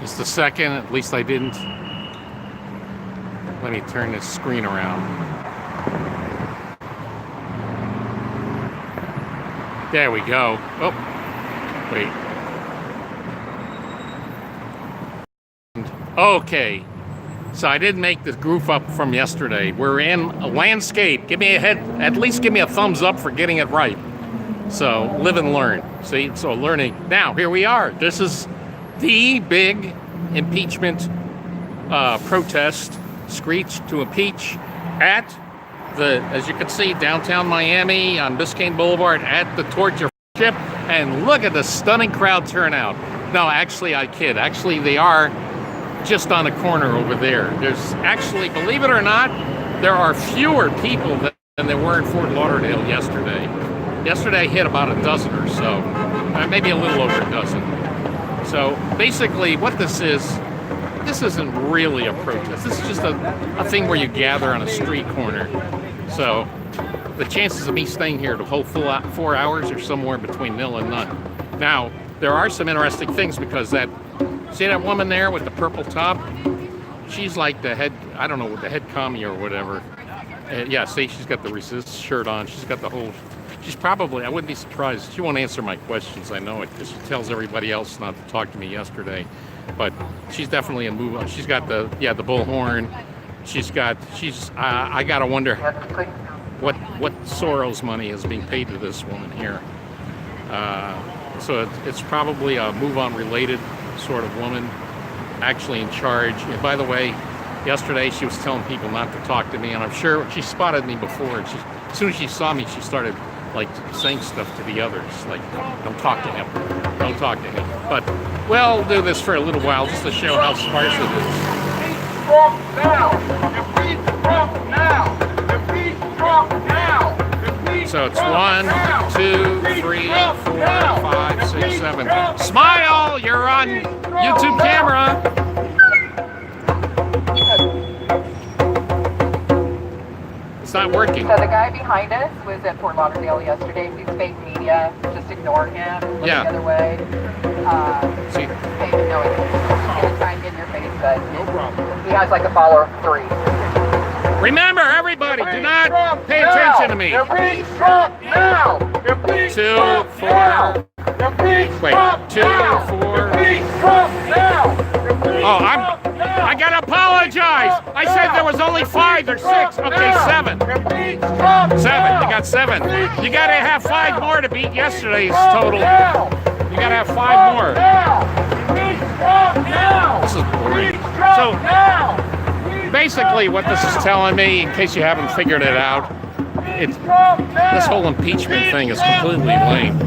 Just a second, at least I didn't. Let me turn this screen around. There we go. Oh, wait. Okay. So I didn't make the goof up from yesterday. We're in a landscape. Give me a head, at least give me a thumbs up for getting it right. So live and learn. See, so learning. Now, here we are. This is the big impeachment protest, Screech to Impeach, at the, as you can see, downtown Miami on Biscayne Boulevard at the Torture Ship. And look at the stunning crowd turnout. No, actually, I kid. Actually, they are just on the corner over there. There's actually, believe it or not, there are fewer people than there were in Fort Lauderdale yesterday. Yesterday I hit about a dozen or so, maybe a little over a dozen. So basically what this isn't really a protest. This is just a thing where you gather on a street corner. So the chances of me staying here the whole full 4 hours are somewhere between nil and none. Now, there are some interesting things because see that woman there with the purple top? She's like the head, I don't know, the head commie or whatever. Yeah, see, she's got the resist shirt on. She's got the whole, she's probably, I wouldn't be surprised. She won't answer my questions, I know it, because she tells everybody else not to talk to me yesterday. But she's definitely a move on. She's got the, yeah, the bullhorn. I gotta wonder what Soros money is being paid to this woman here. So it's probably a move-on related sort of woman, actually in charge. And by the way, yesterday she was telling people not to talk to me, and I'm sure she spotted me before. And as soon as she saw me, she started like saying stuff to the others, like, "Don't talk to him, don't talk to him." But we'll do this for a little while just to show how sparse it is. Trump now! Defeat Trump now! Defeat Trump now! So it's 1, 2, 3, 4, 5, 6, 7. Smile! You're on YouTube camera. It's not working. So the guy behind us was at Fort Lauderdale yesterday. He's fake media. Just ignore him. Look the other way. See? Hey, no, he's gonna try and get in your face, but No problem. he has like a follower of 3. Remember, everybody, do not pay attention to me. Defeat Trump now! Defeat 2, Trump 4. now! Defeat Wait, Trump 2, now! 4. Defeat Trump now! Defeat Oh, Trump now! I gotta apologize. I said there was only 5 or 6. Okay, 7. Defeat Trump 7. You got 7. You gotta have 5 more to beat yesterday's total. You gotta have 5 more. Defeat Trump now! This is boring. Defeat Trump So now! basically, what this is telling me, in case you haven't figured it out, this whole impeachment thing is completely lame.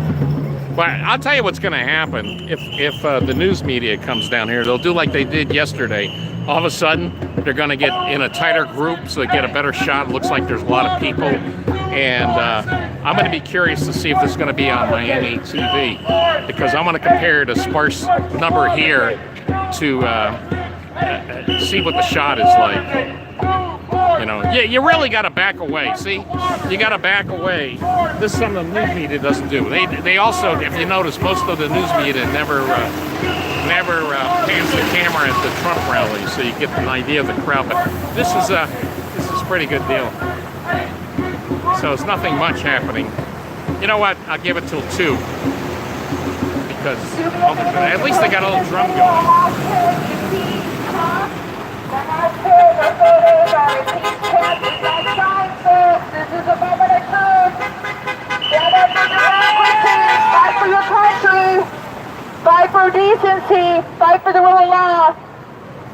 But I'll tell you what's going to happen if the news media comes down here. They'll do like they did yesterday. All of a sudden, they're going to get in a tighter group so they get a better shot. It looks like there's a lot of people. And I'm going to be curious to see if this is going to be on Miami TV, because I'm going to compare the sparse number here to see what the shot is like. You know, you really got to back away. See, you got to back away. This is something the news media doesn't do. They also, if you notice, most of the news media never pans the camera at the Trump rally, so you get an idea of the crowd. But this is a pretty good deal. So it's nothing much happening. You know what? I'll give it till 2, because at least they got a little drum going. This is a moment of truth. Stand up for democracy. Fight for your country. Fight for decency. Fight for the rule of law.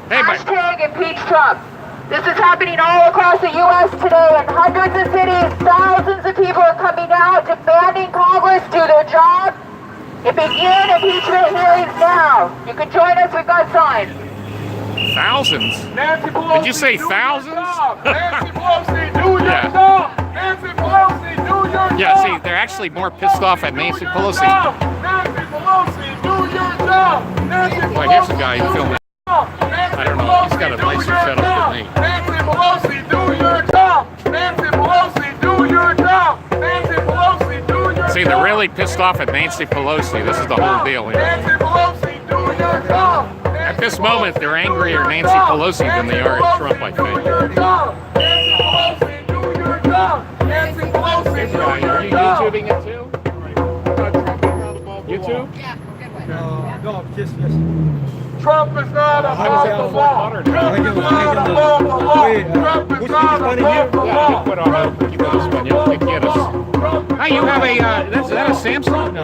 Hey, Hashtag impeach Trump. This is happening all across the U.S. today in hundreds of cities. Thousands of people are coming out demanding Congress do their job and begin impeachment hearings now. You can join us. We've got signs. Thousands? Nancy Pelosi, Did you say thousands? Nancy Pelosi, do your Yeah. job! Nancy Pelosi, do your job! Yeah, see, they're actually more pissed off at Nancy Pelosi. Nancy Pelosi, do your job! Nancy Pelosi, Well, here's a guy filming. Nancy I don't know, he's got a Pelosi, nicer do your setup than job. me. Nancy Pelosi, do your job! Nancy Pelosi, do your job! Nancy Pelosi, do your job! See, they're really pissed off at Nancy Pelosi. This is the whole deal here. Nancy Pelosi, do your job! That this moment, they're angrier at Nancy Pelosi than they are at Trump, I think. Are you YouTubing it too? YouTube? No, yes. Trump is not above the law. Trump is not above the law. Trump is not above the law. Put on equipo de español que quieras. Ah, you have a, is that a Samsung?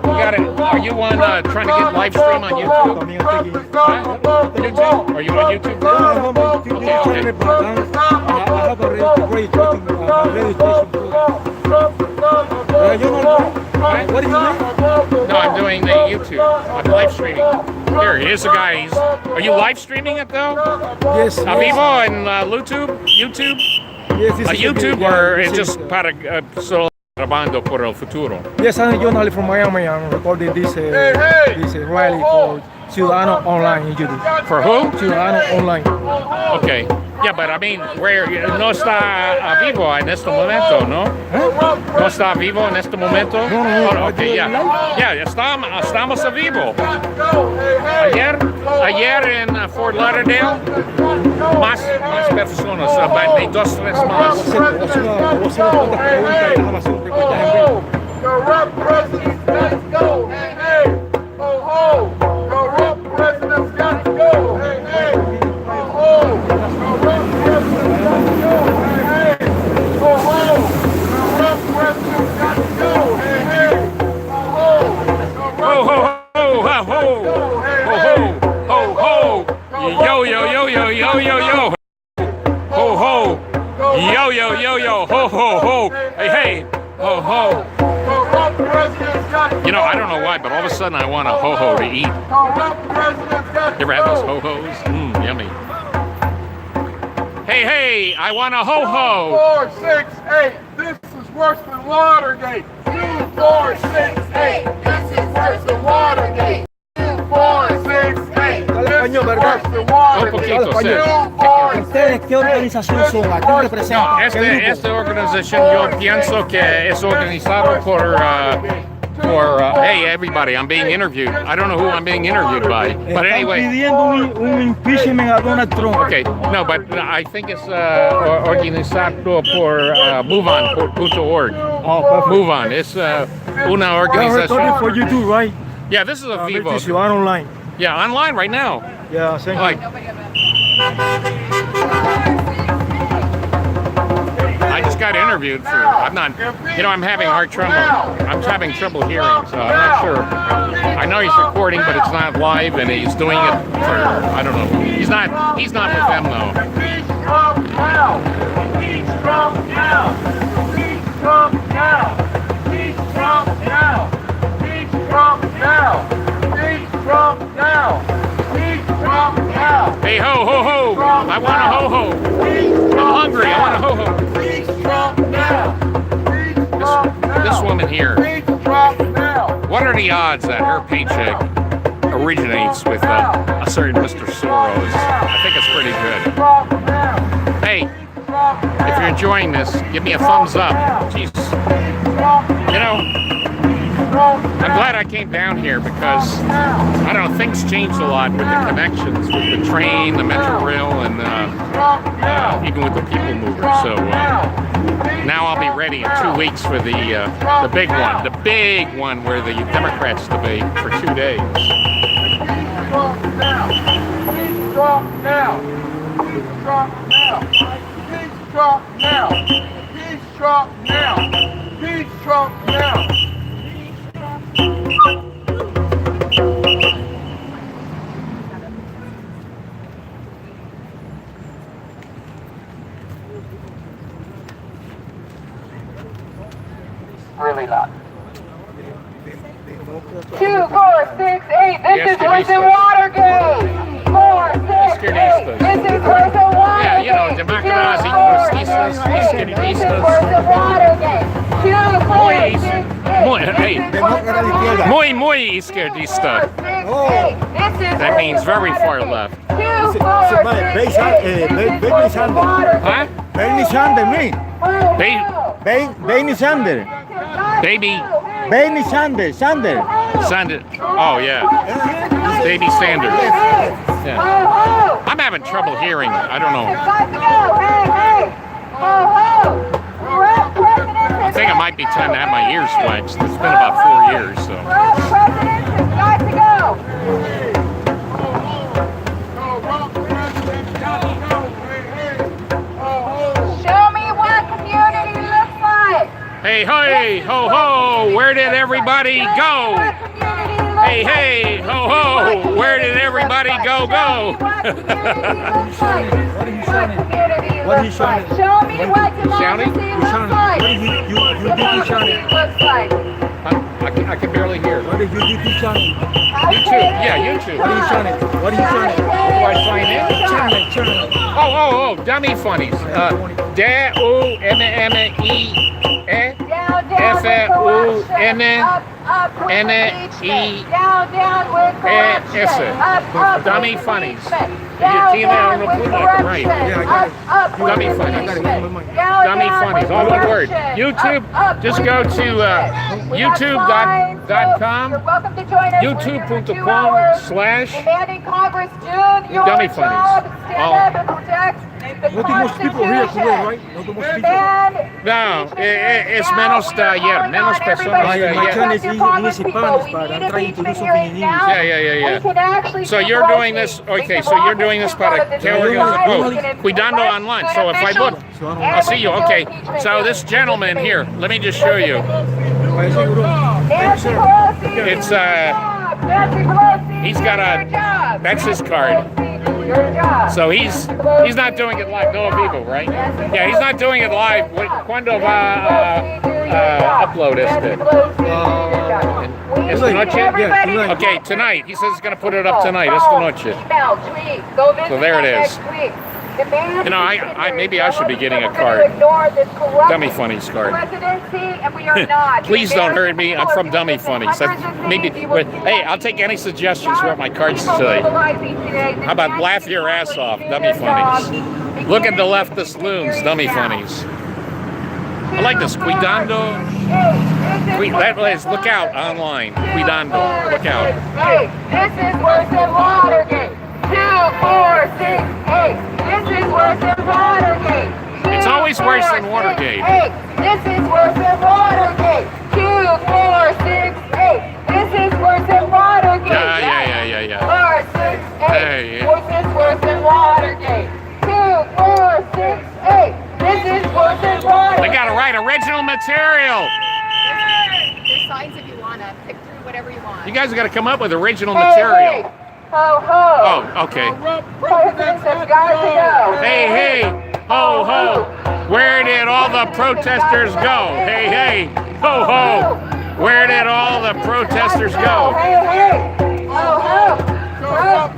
You got it. Are you on, trying to get live stream on YouTube? YouTube? Are you on YouTube? What are you doing? No, I'm doing the YouTube. I'm live streaming. Here, here's a guy. Are you live streaming it though? Yes. A vivo and YouTube? Yes, A YouTube or it's just para solo grabando por el futuro? Yes, I'm a journalist from Miami. I'm recording this rally for Ciudadano Online in YouTube. For who? Ciudadano Online. Okay. Yeah, but I mean, where no está a vivo en este momento, ¿no? No está vivo en este momento. No. Okay, ya. Ya, estamos a vivo. Ayer en Fort Lauderdale, más personas, hay 2 o 3 más. Corrupt presidents got to go. Hey, hey. Ho, ho. Corrupt presidents got to go. Hey, hey. Ho, ho. Corrupt presidents got to go. Hey, hey. Ho, ho. Corrupt presidents got to go. Hey, hey. Ho, ho. Ho, ho, ho, ho, ho. Ho, ho, ho, ho. Yo, yo, yo, yo, yo, yo, yo. Ho, ho. Yo, yo, yo, yo. Ho, ho, ho. Hey, hey. Ho, ho. You know, I don't know why, but all of a sudden I want a ho-ho to eat. You ever had those ho-hos? Yummy. Hey, hey, I want a ho-ho. 4, 6, 8. This is worse than Watergate. 2, 4, 6, 8. This is worse than Watergate. 2, 4, 6, 8. This is worse than Watergate. Un poquito, ¿Ustedes qué organización son? ¿A quién representan? Esta organización yo pienso que es organizado por hey everybody, I'm being interviewed. I don't know who I'm being interviewed by, but anyway. Pidiendo un impeachment a Donald Trump. Okay, no, but I think it's organizado por MoveOn.org. Oh, perfect. MoveOn, it's una You're organización. recording for YouTube, right? Yeah, this is a Vivo. Ciudadano Online. Yeah, online right now. Yeah, thank Like, you. I just got interviewed for, I'm not, I'm having trouble hearing, so I'm not sure. I know he's recording, but it's not live, and he's doing it for, I don't know. He's not with them though. Impeach Trump now. Impeach Trump now. Impeach Trump now. Impeach Trump now. Impeach Trump now. Impeach Trump now. Impeach Trump now. Hey, ho, ho, ho. I want a ho, ho. I'm hungry. I want a ho, ho. Impeach Trump now. Impeach Trump now. This woman here, Impeach Trump now. what are the odds that her paycheck originates with a certain Mr. Soros? I think it's pretty good. Trump now. Hey, if you're enjoying this, give me a thumbs up. Jeez. You know, I'm glad I came down here because, I don't know, things changed a lot with the connections, with the train, the Metro Rail, and even with the people mover. So now I'll be ready in 2 weeks for the big one where the Democrats debate for 2 days. Trump now. Impeach Trump now. Impeach Trump now. Impeach Trump now. Impeach Trump now. Impeach Trump now. Really loud. 2, 4, 6, 8. This is worse than Watergate. 4, 6, 8. This is worse than Watergate. Yeah, you know, democracy, 2, 4, 6, 8. This is worse than Watergate. 2, 4, 6, 8. Muy izquierdista. That means very far left. 2, 4, 6, 8. Huh? Bernie Sanders, me. Ba- Bernie Sanders. baby. Bernie Sanders. Sanders. Oh, yeah. Baby Sanders. Yeah. I'm having trouble hearing. I don't know. I think it might be time to have my ears waxed. It's been about 4 years, so. Presidents have got to go. Show me what community looks like. Hey, hey, ho, ho, where did everybody go? Hey, hey, ho, ho, where did everybody go? What are you shouting? Show me what Shouting? democracy looks like. You shouting? Looks like. I can barely hear. What are you shouting? YouTube, yeah, YouTube. What are you shouting? What are you shouting? Do I sign in? Channel. Oh, dummy funnies. D-O-M-M-E-E. F-U-N-N-E-S. Dummy funnies. Right. Dummy funnies. Dummy funnies. All one word. YouTube. Just go to youtube.com. youtube.com/dummy funnies. Not too much people here today, right? Not too much people. No, es menos ayer, menos personas My ayer. channel is English Spanish, but I'm trying to do something in English. Yeah. So you're doing this, okay, so you're doing this para Cuidando online. So if I look, I'll see you, okay. So this gentleman here, let me just show you. It's, he's got that's his card. So he's not doing it live. No vivo, right? Yeah, he's not doing it live. Cuando va upload este? Esta noche? Okay, tonight. He says he's going to put it up tonight. Esta noche. So there it is. You know, maybe I should be getting a card. Dummy Funnies card. Please don't hurt me. I'm from Dummy Funnies. Hey, I'll take any suggestions for my cards today. How about laugh your ass off, Dummy Funnies? Look at the leftist loons, Dummy Funnies. I like this. Cuidando. That is, look out online. Cuidando. Look out. Hey, this is worse than Watergate. 2, 4, 6, 8. This is worse than Watergate. It's always worse than Watergate. 8. This is worse than Watergate. 2, 4, 6, 8. This is worse than Watergate. Yeah. 4, 6, 8. Hey, yeah. This is worse than Watergate. 2, 4, 6, 8. This is worse than Watergate. They got to write original material. There's signs if you want to pick through whatever you want. You guys have got to come up with original material. Ho, ho. Oh, okay. Presidents have got to go. Hey, ho, ho. Where did all the protesters go? Hey, ho, ho. Where did all the protesters go? Hey, ho, ho.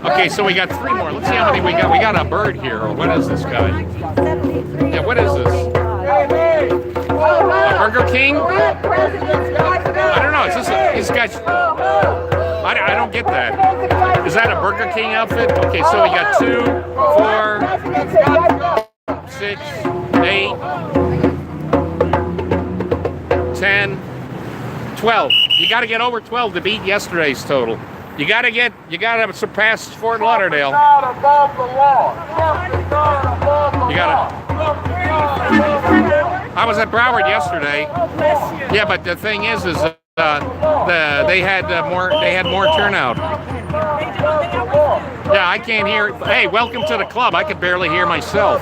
Okay, so we got 3 more. Let's see how many we got. We got a bird here. What is this guy? Yeah, what is this? A Burger King? I don't know. Is this guy's... I don't get that. Is that a Burger King outfit? Okay, so we got 2, 4, 6, 8, 10, 12. You got to get over 12 to beat yesterday's total. You got to surpass Fort Lauderdale. You got to. I was at Broward yesterday. Yeah, but the thing is they had more turnout. Yeah, I can't hear. Hey, welcome to the club. I could barely hear myself.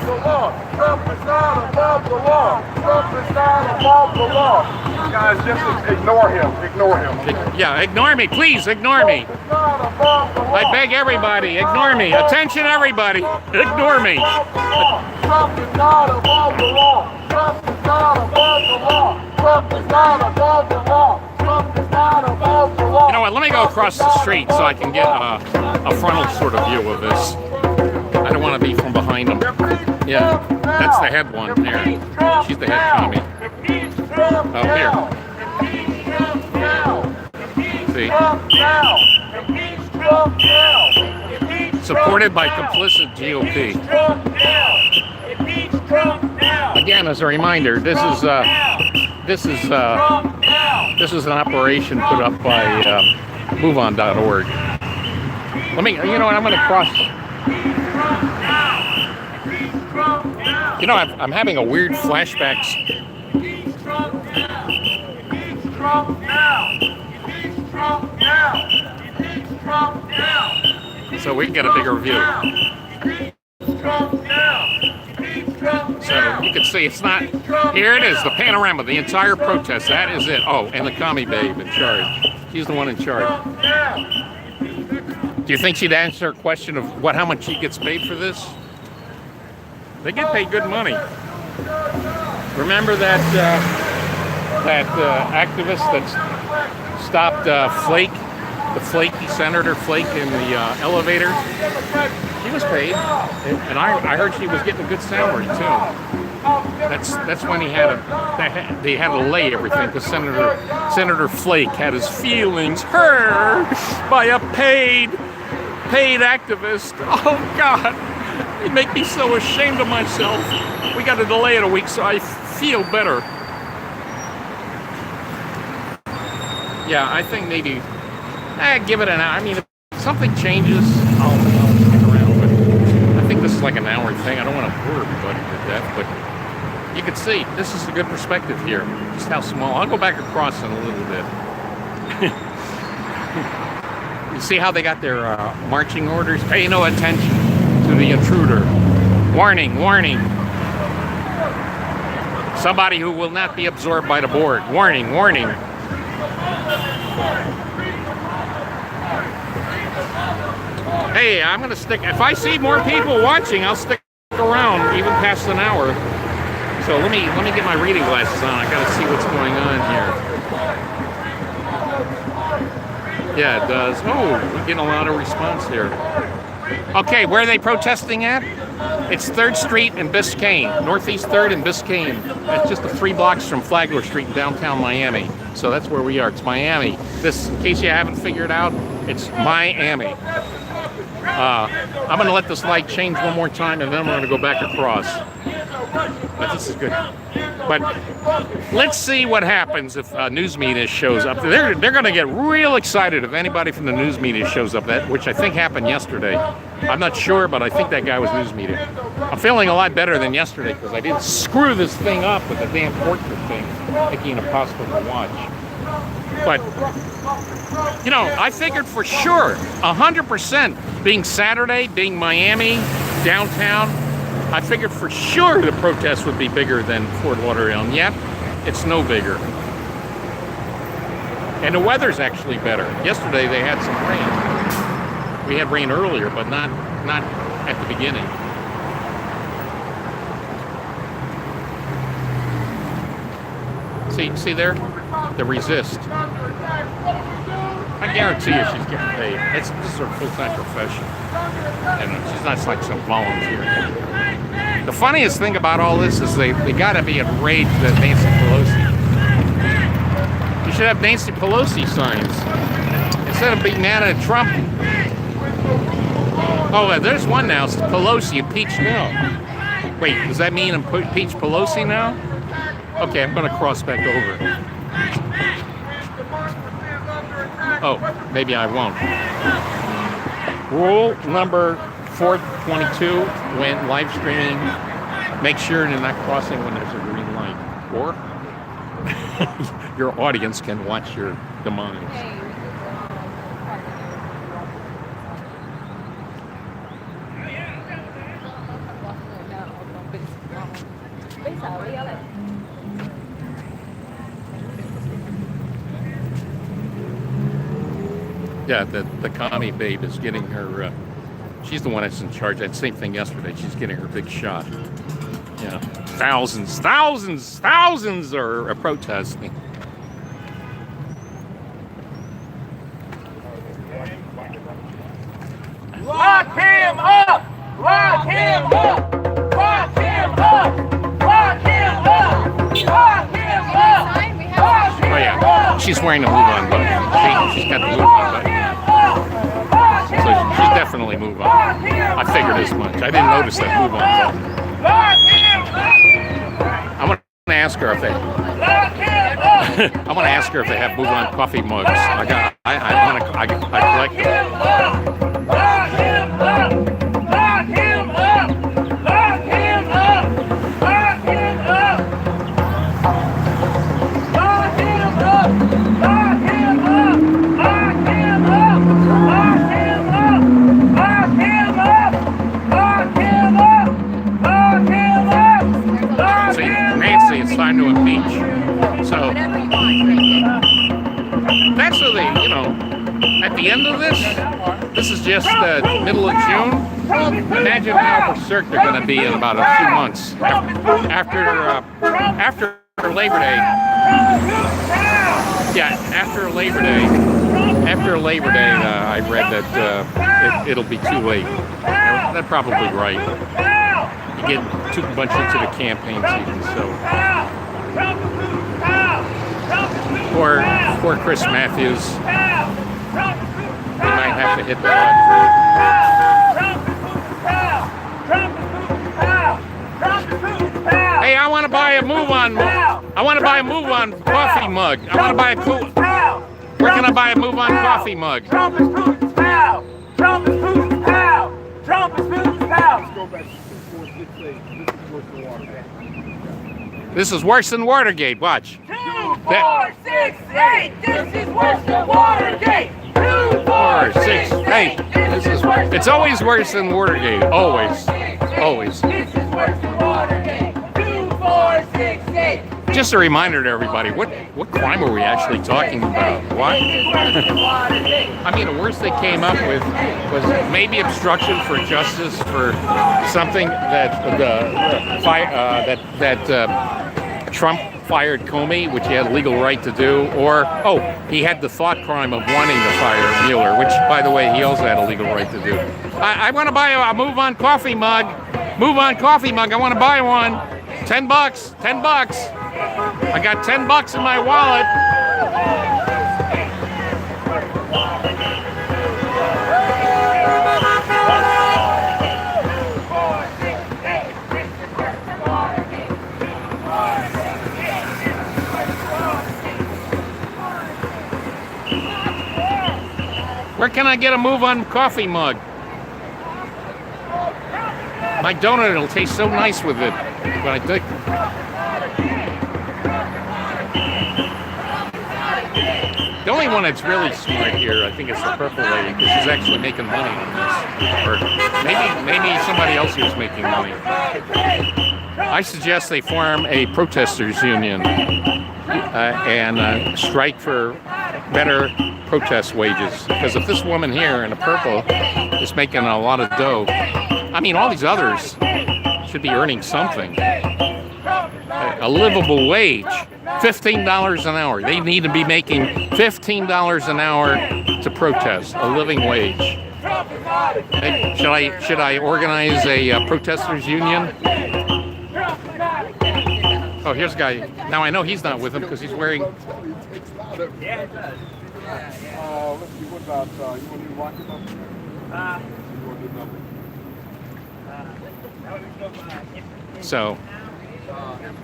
Guys, just ignore him. Yeah, ignore me, please. Ignore me. I beg everybody, ignore me. Attention, everybody, ignore me. Trump is not above the law. Trump is not above the law. Trump is not above the law. Trump is not above the law. You know what? Let me go across the street so I can get a frontal sort of view of this. I don't want to be from behind them. Yeah, that's the head one there. She's the head commie. Oh, here. See? Supported by complicit GOP. Again, as a reminder, this is This is an operation put up by MoveOn.org. Let me, you know what, I'm going to cross. You know, I'm having a weird flashbacks. So we can get a bigger view. So you can see it's not, here it is, the panorama, the entire protest, that is it. Oh, and the commie babe in charge. She's the one in charge. Do you think she'd answer a question of how much she gets paid for this? They get paid good money. Remember that activist that stopped Flake, the flaky Senator Flake in the elevator? She was paid, and I heard she was getting a good salary too. That's when they had to lay everything because Senator Flake had his feelings hurt by a paid activist. Oh God, it make me so ashamed of myself. We got to delay it a week so I feel better. Yeah, I think maybe give it an hour. I mean, if something changes, I'll stick around. But I think this is like an hour thing. I don't want to bore everybody to death, but you can see this is a good perspective here. Just how small. I'll go back across in a little bit. You see how they got their marching orders? Pay no attention to the intruder. Warning, warning. Somebody who will not be absorbed by the board. Warning, warning. Hey, I'm gonna stick, if I see more people watching, I'll stick around even past an hour. So let me get my reading glasses on. I gotta see what's going on here. Yeah, it does. Oh, we're getting a lot of response here. Okay, where are they protesting at? It's 3rd Street and Biscayne, Northeast 3rd and Biscayne. That's just 3 blocks from Flagler Street in downtown Miami. So that's where we are. It's Miami. This, in case you haven't figured out, it's Miami. I'm going to let this light change one more time, and then I'm going to go back across. But this is good. But let's see what happens if news media shows up. They're going to get real excited if anybody from the news media shows up, which I think happened yesterday. I'm not sure, but I think that guy was news media. I'm feeling a lot better than yesterday because I didn't screw this thing up with the damn portrait thing, making it impossible to watch. But, you know, I figured for sure, 100%, being Saturday, being Miami, downtown, I figured for sure the protest would be bigger than Fort Lauderdale, and yet it's no bigger. And the weather's actually better. Yesterday they had some rain. We had rain earlier, but not at the beginning. See there? The resist. I guarantee you she's getting paid. This is her full-time profession. And she's not like some volunteer. The funniest thing about all this is they gotta be enraged at Nancy Pelosi. You should have Nancy Pelosi signs. Instead of being mad at Trump. Oh, there's one now. It's Pelosi, impeach now. Wait, does that mean impeach Pelosi now? Okay, I'm gonna cross back over. Oh, maybe I won't. Rule number 422 when live streaming, make sure you're not crossing when there's a green light, or your audience can watch your demise. Yeah, the commie babe is getting her, she's the one that's in charge. That same thing yesterday. She's getting her big shot. Yeah, thousands are protesting. Lock him up! Lock him up! Lock him up! Lock him up! Lock him up! Oh yeah, she's wearing the move-on button. She's got the move-on button. So she's definitely move on. I figured as much. I didn't notice that move on button. I'm gonna ask her if they. I want to ask her if they have move-on coffee mugs. I collect them. Lock him up! Lock him up! Lock him up! Lock him up! Lock him up! Lock him up! Lock him up! Lock him up! Lock him up! Lock him up! Lock him up! Lock See, him up! Nancy, it's time to impeach. So Whatever you want, that's so they, you know, at the end of this is just the middle of June. Imagine how berserk they're going to be in about a few months after Labor Day. Yeah, after Labor Day. After Labor Day, I read that it'll be too late. That's probably right. You get too much into the campaign season, so. Poor Chris Matthews. He might have to hit the button. Hey, I want to buy a move-on. I want to buy a move-on coffee mug. I want to buy a cool. Where can I buy a move-on coffee mug? Trump is Putin's pal. Trump is Putin's pal. Trump is Putin's pal. Let's go back to 2468. This is worse than Watergate. This is worse than Watergate. Watch. 2468. This is worse than Watergate. 2468. This is. It's always worse than Watergate. Always. Always. This is worse than Watergate. 2468. Just a reminder to everybody, what crime are we actually talking about? Why? I mean, the worst they came up with was maybe obstruction for justice for something that Trump fired Comey, which he had legal right to do, or he had the thought crime of wanting to fire Mueller, which, by the way, he also had a legal right to do. I want to buy a move-on coffee mug. Move-on coffee mug. I want to buy one. $10. $10. I got $10 in my wallet. Where can I get a move-on coffee mug? My donut, it'll taste so nice with it. But I think. The only one that's really smart here, I think, is the purple lady, because she's actually making money on this. Or maybe somebody else here is making money. I suggest they form a protesters union and strike for better protest wages. Because if this woman here in the purple is making a lot of dough, I mean, all these others should be earning something. A livable wage, $15 an hour. They need to be making $15 an hour to protest, a living wage. Hey, should I organize a protesters union? Oh, here's a guy. Now I know he's not with him because he's wearing. Let's see, what about, you want to do rocket number? You want to do number? So,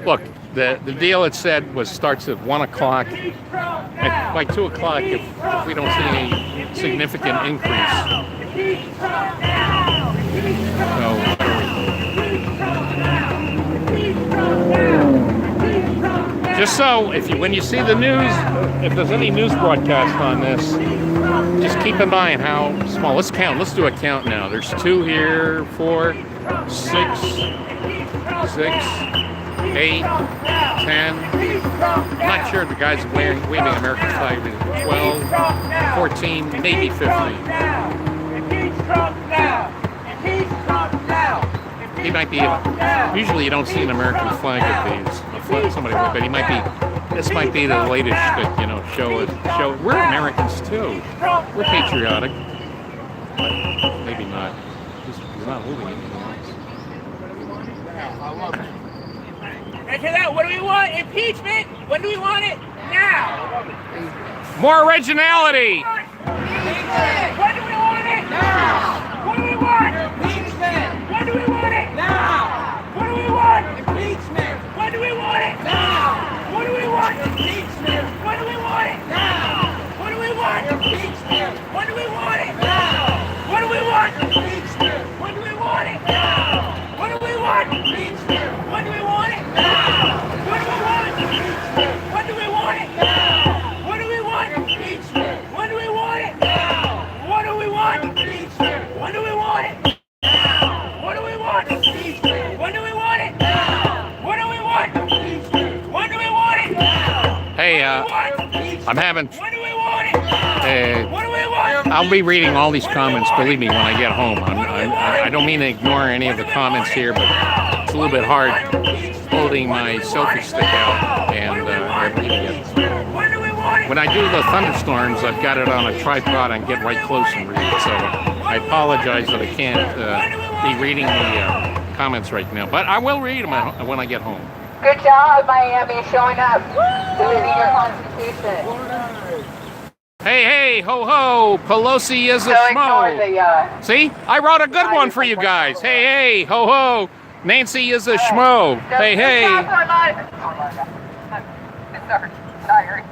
look, the deal it said starts at 1 o'clock. By 2 o'clock, if we don't see any significant increase. Just so, when you see the news, if there's any news broadcast on this, just keep in mind how small. Let's count. Let's do a count now. There's 2 here, 4, 6, 8, 10. I'm not sure if the guy's waving American flag. 12, 14, maybe 15. He might be. Usually, you don't see an American flag at these. Somebody would, but he might be. This might be the latest that show. We're Americans too. We're patriotic, but maybe not. He's not holding anything else. And to that, what do we want? Impeachment? When do we want it? Now! More originality! Impeachment! When do we want it? Now! What do we want? Impeachment! When do we want it? Now! What do we want? Impeachment! When do we want it? Now! What do we want? Impeachment! it now? What do we want? Impeachment. When do we want it now? What do we want? Impeachment. When do we want it now? What do we want? Impeachment. When do we want it now? What do we want? Impeachment. When do we want it now? What do we want? Impeachment. When do we want it now? What do we want? Impeachment. When do we want it now? What do we want? Impeachment. When do we want it now? What do we want? Impeachment. When do we want it now? Hey, I'm having. When do we want it now? What do we want? I'll be reading all these comments, believe me, when I get home. I don't mean to ignore any of the comments here, but it's a little bit hard holding my selfie stick out and reading it. When I do the thunderstorms, I've got it on a tripod and get right close and read it. So I apologize that I can't be reading the comments right now, but I will read them when I get home. Good job, Miami, showing up, believing your Constitution. Hey, ho, ho, Pelosi is a So ignore schmo. the, See, I wrote a good one for you guys. Hey, ho, ho, Nancy is a schmo. Hey, Sorry.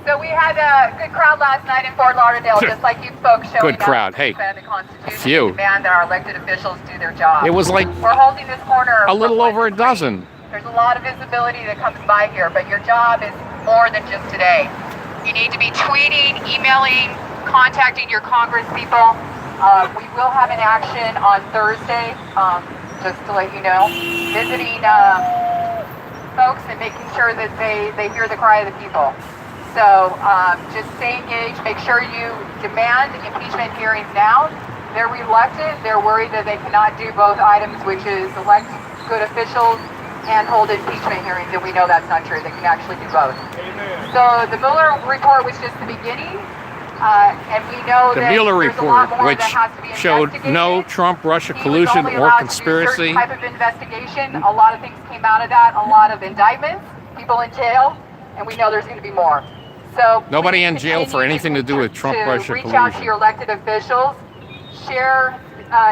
So we had a good crowd last night in Fort Lauderdale, just like you folks showing Good crowd. up Hey, to defend the Constitution few. and demand that our elected officials do their job. It was like We're holding this corner a little from over a 1 to 3. dozen. There's a lot of visibility that comes by here, but your job is more than just today. You need to be tweeting, emailing, contacting your Congress people. We will have an action on Thursday, just to let you know, visiting folks and making sure that they hear the cry of the people. So just stay engaged, make sure you demand impeachment hearings now. They're reluctant, they're worried that they cannot do both items, which is elect good officials and hold impeachment hearings, and we know that's not true. They can actually do both. Amen. So the Mueller report was just the beginning, and we know The that Mueller there's a lot report, more which that has to be showed investigated. no Trump-Russia He was collusion only or allowed to do conspiracy. certain type of investigation. A lot of things came out of that, a lot of indictments, people in jail, and we know there's going to be more. So Nobody in please jail for continue anything to do with Trump-Russia reach out to collusion. your elected officials, share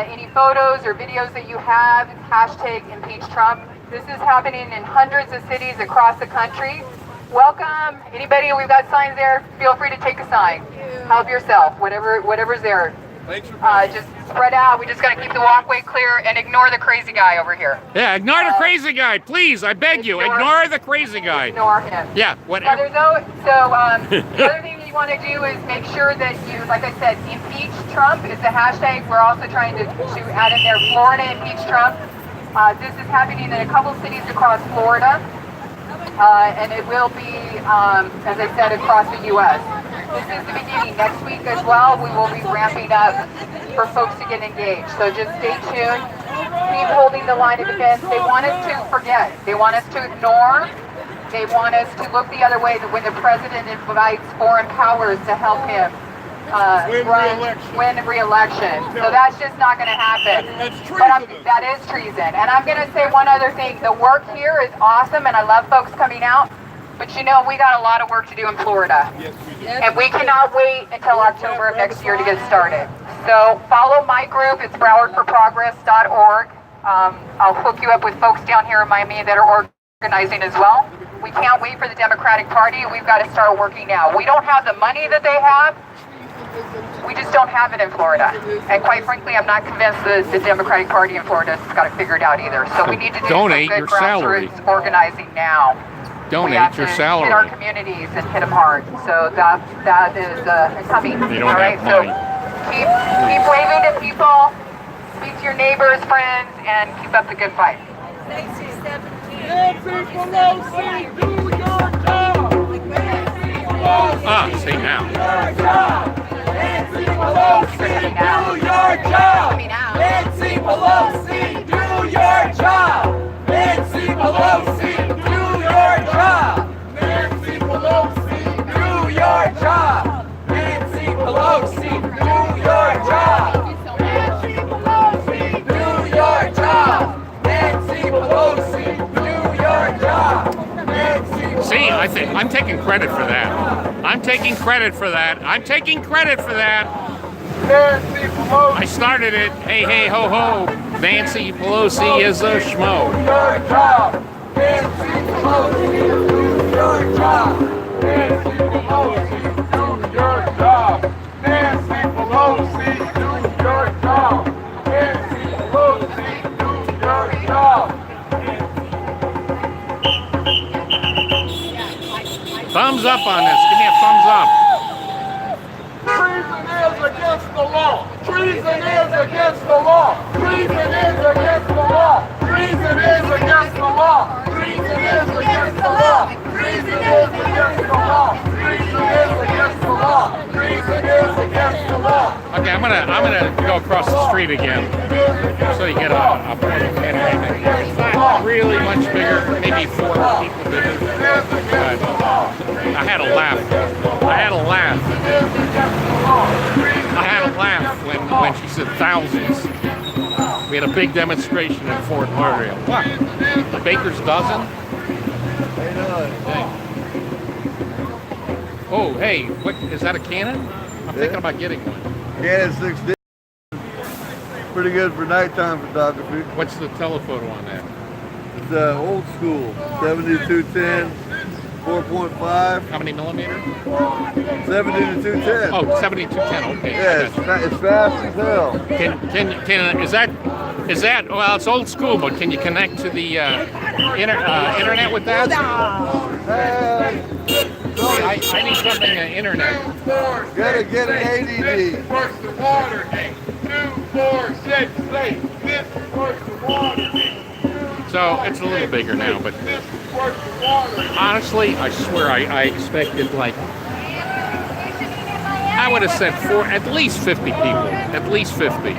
any photos or videos that you have, hashtag impeach Trump. This is happening in hundreds of cities across the country. Welcome. Anybody, we've got signs there. Feel free to take a sign. Help yourself, whatever's there. Just spread out. We just got to keep the walkway clear and ignore the crazy guy over here. Yeah, ignore the crazy guy, please. I beg you, ignore the crazy guy. Ignore him. Yeah, whatever. The other thing you want to do is make sure that you, like I said, impeach Trump is the hashtag. We're also trying to add in there Florida impeach Trump. This is happening in a couple cities across Florida, and it will be, as I said, across the U.S. This is the beginning. Next week as well, we will be ramping up for folks to get engaged. So just stay tuned. Keep holding the line of defense. They want us to forget. They want us to ignore. They want us to look the other way when the president invites foreign powers to help him win re-election. So that's just not going to happen. That is treason. And I'm going to say one other thing. The work here is awesome, and I love folks coming out. But you know, we got a lot of work to do in Florida. And we cannot wait until October of next year to get started. So follow my group. It's browardforprogress.org. I'll hook you up with folks down here in Miami that are organizing as well. We can't wait for the Democratic Party. We've got to start working now. We don't have the money that they have. We just don't have it in Florida. And quite frankly, I'm not convinced that the Democratic Party in Florida has got it figured out either. So we need to do Donate some your good salary. grassroots organizing now. Donate your Hit our salary. communities and hit them hard. So that is coming. You don't All right. have money. So keep waving to people, speak to your neighbors, friends, and keep up the good fight. Nancy Pelosi, do your job. Say now. Nancy Pelosi, do your job. Nancy Pelosi, do your job. Nancy Pelosi, do your job. Nancy Pelosi, do your job. Nancy Pelosi, do your job. Nancy Pelosi, do your job. Nancy Pelosi, do your job. See, I'm taking credit for that. I'm taking credit for that. I'm taking credit for that. Nancy Pelosi, I started it. Hey, ho, ho. Nancy Pelosi is a schmo. do your job. Nancy Pelosi, do your job. Nancy Pelosi, do your job. Nancy Pelosi, do your job. Nancy Pelosi, do your job. Thumbs up on this. Give me a thumbs up. Treason is against the law. Treason is against the law. Treason is against the law. Treason is against the law. Treason is against the law. Treason is against the law. Treason is against the law. Treason is against the law. Okay, I'm gonna go across the street again, so you get a point of panoramic. It's not really much bigger, maybe 4 people bigger. But I had a laugh. I had a laugh. I had a laugh when she said thousands. We had a big demonstration in Fort Lauderdale. What? A baker's dozen? Oh, hey, what is that? A cannon? I'm thinking about getting one. Canon 6D. Pretty good for nighttime photography. What's the telephoto on that? It's old school, 7210, 4.5, How many millimeter? 70 to 210. Oh, 7210. Okay. Yeah, it's fast as hell. Can is that well? It's old school, but can you connect to the internet with that? I need something internet. Get an ADD. Worse than Watergate. 2, 4, 6, 8. This is worse than Watergate. So it's a little bigger now, but This is worse than Watergate. honestly, I swear I expected like I would have said at least 50 people, at least 50.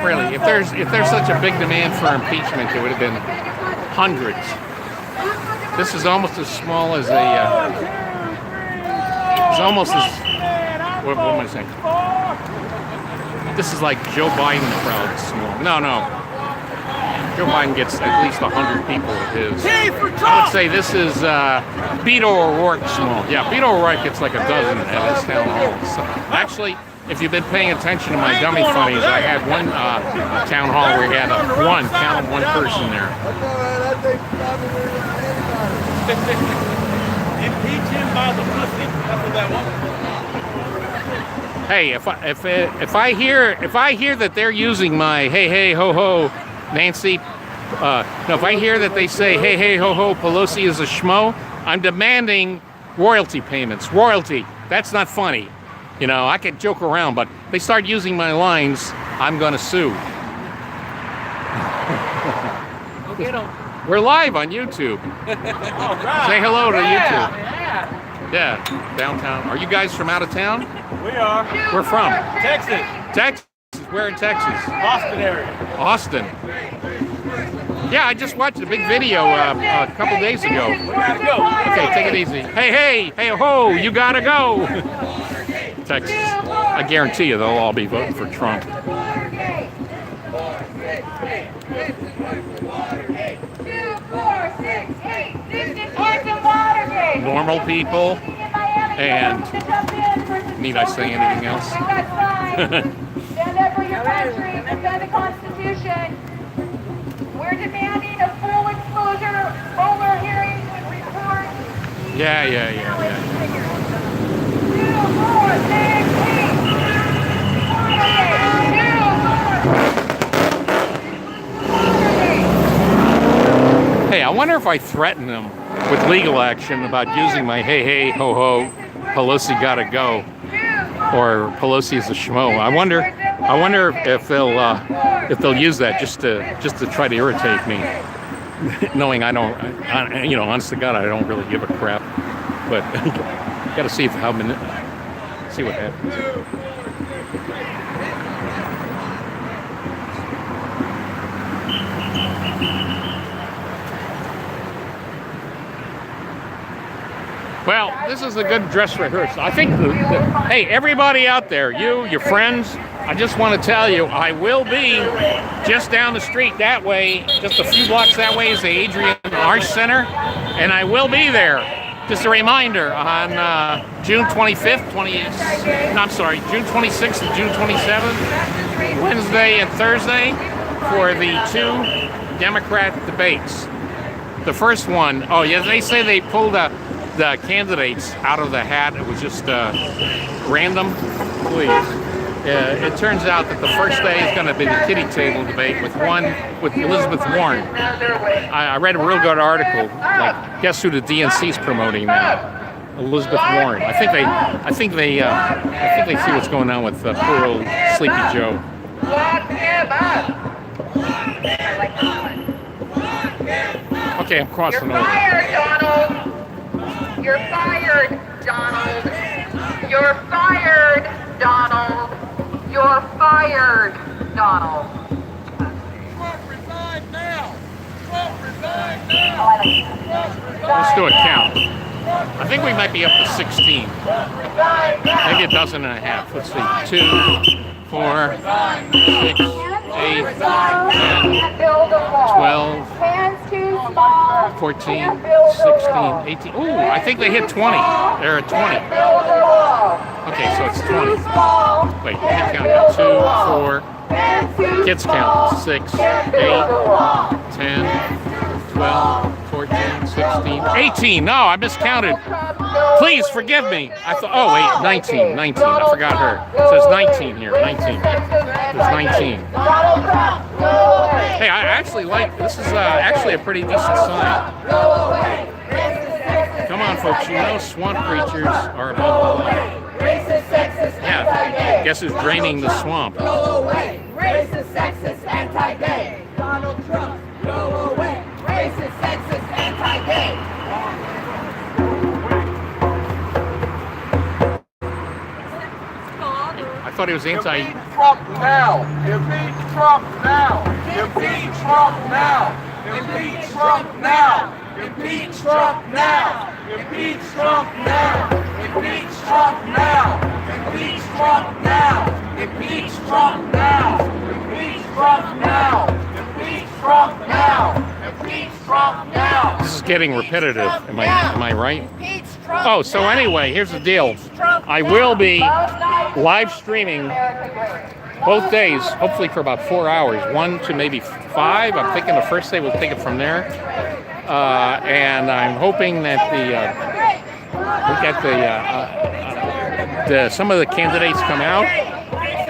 Really, if there's such a big demand for impeachment, it would have been hundreds. This is almost as small as it's almost as what am I saying? This is like Joe Biden crowd small. No. Joe Biden gets at least 100 people at his. I would say this is Beto O'Rourke small. Yeah, Beto O'Rourke gets like a dozen at his town hall. So, actually, if you've been paying attention to my dummy funnies, I had one town hall where we had one person there. Impeach him by the pussy. That's what that was. Hey, if I hear that they're using my hey ho ho Nancy, no, if I hear that they say hey ho ho Pelosi is a schmo, I'm demanding royalty payments. Royalty. That's not funny. You know, I could joke around, but they start using my lines, I'm gonna sue. We're live on YouTube. Say hello to YouTube. Yeah, downtown. Are you guys from out of town? We are. We're from Texas. Texas. Where in Texas? Austin area. Austin. Yeah, I just watched a big video a couple days ago. We gotta go. Okay, take it easy. Hey ho, you gotta go. Texas. I guarantee you they'll all be voting for Trump. Normal people. And need I say anything else? Stand up for your country, defend the Constitution. We're demanding a full exposure, fuller hearings with reports. Yeah. 2, 4, 6, 8. Hey, I wonder if I threaten them with legal action about using my hey ho ho Pelosi gotta go or Pelosi is a schmo. I wonder if they'll use that just to try to irritate me, knowing I don't, honest to God, I don't really give a crap. But got to see see what happens. Well, this is a good dress rehearsal. I think, hey, everybody out there, your friends, I just want to tell you, I will be just down the street that way, just a few blocks that way is the Adrian Arts Center, and I will be there. Just a reminder, on June 25th, June 26th and June 27th, Wednesday and Thursday, for the 2 Democrat debates. The first one, oh yeah, they say they pulled a the candidates out of the hat. It was just random. Please. It turns out that the first day is going to be the kitty table debate with Elizabeth Warren. I read a real good article. Like, guess who the DNC is promoting now? Elizabeth Warren. I think they see what's going on with poor old Sleepy Joe. Okay, I'm crossing over. You're fired, Donald. You're fired, Donald. You're fired, Donald. You're fired, Donald. Trump resign now. Trump resign now. Let's do a count. I think we might be up to 16. Maybe a dozen and a half. Let's see. 2, 4, 6, 8, 10, 12, 14, 16, 18. Ooh, I think they hit 20. They're at 20. Okay, so it's 20. Wait, head count. 2, 4. Kids count. 6, 8, 10, 12, 14, 16, 18. No, I miscounted. Please forgive me. I thought, oh wait, 19. I forgot her. It says 19 here. 19. There's 19. Hey, I actually like, this is actually a pretty decent sign. Come on, folks, you know swamp creatures are above the law. Yeah, guess who's draining the swamp? Go away, racist, sexist, anti-gay. Donald Trump, go away, racist, sexist, anti-gay. I thought he was anti. Impeach Trump now. Impeach Trump now. Impeach Trump now. Impeach Trump now. Impeach Trump now. Impeach Trump now. Impeach Trump now. Impeach Trump now. Impeach Trump now. Impeach Trump now. Impeach Trump now. Impeach Trump now. This is getting repetitive. Am I right? Oh, so anyway, here's the deal. I will be live streaming both days, hopefully for about 4 hours, 1 to maybe 5. I'm thinking the first day we'll take it from there, and I'm hoping that some of the candidates come out.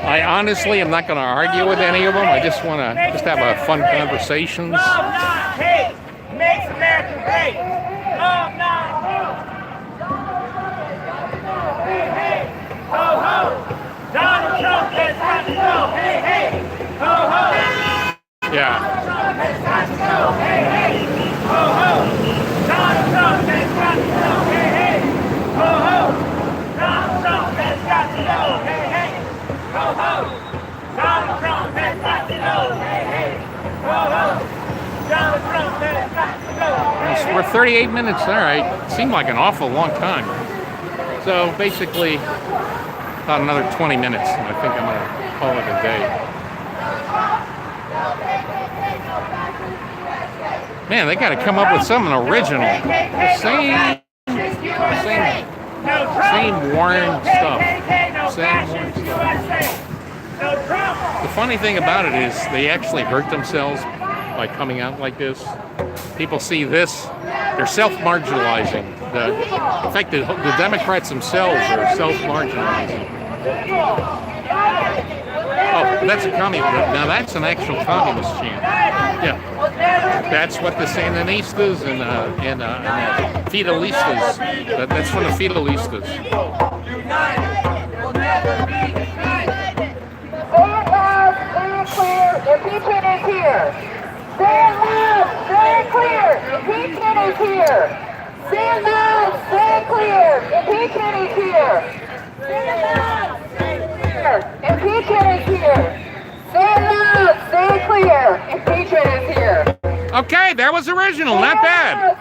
I honestly am not going to argue with any of them. I just want to have a fun conversations. Love not hate makes America great. Love not hate. Hey, hey, ho, ho. Donald Trump has got to go. Hey, hey, ho, ho. Yeah. Trump has got to go. Hey, hey, ho, ho. Donald Trump has got to go. Hey, hey, ho, ho. Donald Trump has got to go. Hey, hey, ho, ho. Donald Trump has got to go. Hey, hey, ho, ho. Donald Trump has got to go. Hey, hey. We're 38 minutes. All right. Seemed like an awful long time. So basically, about another 20 minutes, and I think I'm going to call it a day. Man, they got to come up with something original. The same Warren stuff. Same Warren stuff. The funny thing about it is they actually hurt themselves by coming out like this. People see this, they're self-marginalizing. In fact, the Democrats themselves are self-marginalizing. Oh, that's a communist. Now that's an actual communist chant. Yeah, that's what the Sandinistas and Fidelists. That's from the Fidelists. Impeachment is here. Say it loud, say it clear. Impeachment is here. Say it loud, say it clear. Impeachment is here. Say it loud, say it clear. Impeachment is here. Say it loud, say it clear. Impeachment is here. Okay, that was original. Not bad.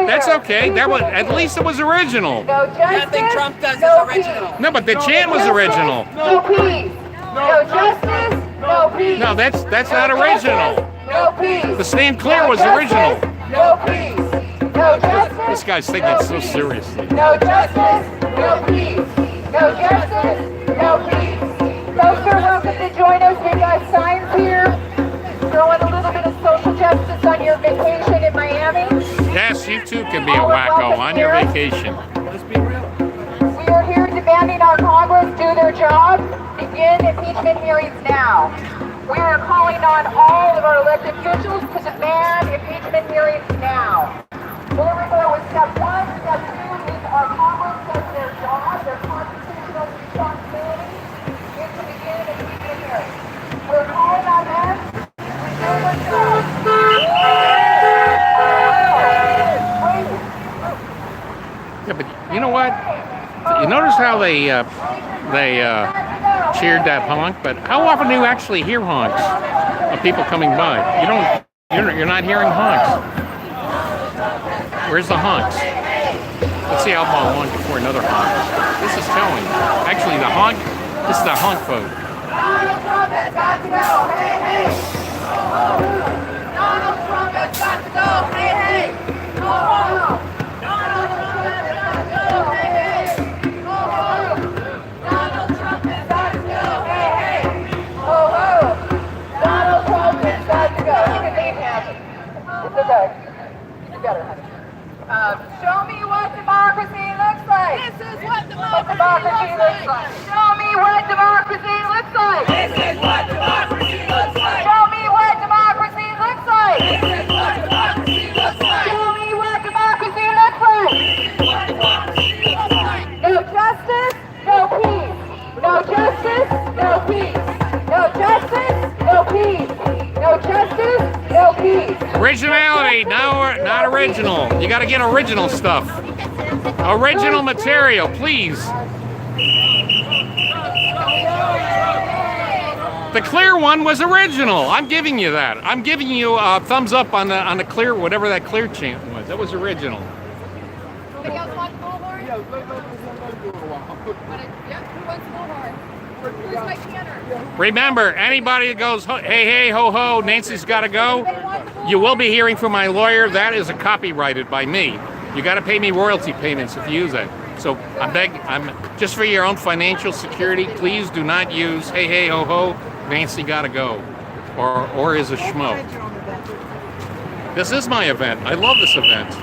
That's okay. That was, at least it was original. No justice. Nothing Trump does is original. No, but the chant was original. No peace. No justice. No peace. No, that's not original. No peace. The Stand Clear was original. No peace. No justice. This guy's taking it so seriously. No justice. No peace. No justice. No peace. Folks are welcome to join us. We've got signs here. Throwing a little bit of social justice on your vacation in Miami. Yes, you too can be a wacko on your vacation. We are here demanding our Congress do their job. Begin impeachment hearings now. We are calling on all of our elected officials to demand impeachment hearings now. We'll remember with step 1, step 2 is our Congress does their job, their constitutional responsibility is to begin impeachment hearings. We're calling on them to do their job. Yeah, but you know what? You notice how they cheered that honk, but how often do you actually hear honks of people coming by? You're not hearing honks. Where's the honks? Let's see how long before another honk. This is telling. Actually, the honk. This is the honk vote. Donald Trump has got to go. Hey, hey. Donald Trump has got to go. Hey, hey. Go home. Donald Trump has got to go. Hey, hey. Go home. Donald Trump has got to go. Hey, hey. Go home. Donald Trump has got to go. You can leave him. It's okay. You better, honey. Show me what democracy looks like. This is what democracy looks like. Show me what democracy looks like. This is what democracy looks like. Show me what democracy looks like. This is what democracy looks like. Show me what democracy looks like. What democracy looks like. No justice, no peace. No justice, no peace. No justice, no peace. No justice, no peace. Originality, no, not original. You got to get original stuff. Original material, please. The clear one was original. I'm giving you that. I'm giving you a thumbs up on the clear, whatever that clear chant was. That was original. Somebody else wants bullhorn? Yeah, who wants bullhorn? Who's my canner? Remember, anybody that goes, hey, hey, ho, ho, Nancy's got to go, you will be hearing from my lawyer. That is copyrighted by me. You got to pay me royalty payments if you use that. So I'm just for your own financial security, please do not use, hey, hey, ho, ho, Nancy got to go, or is a schmo. This is my event. I love this event.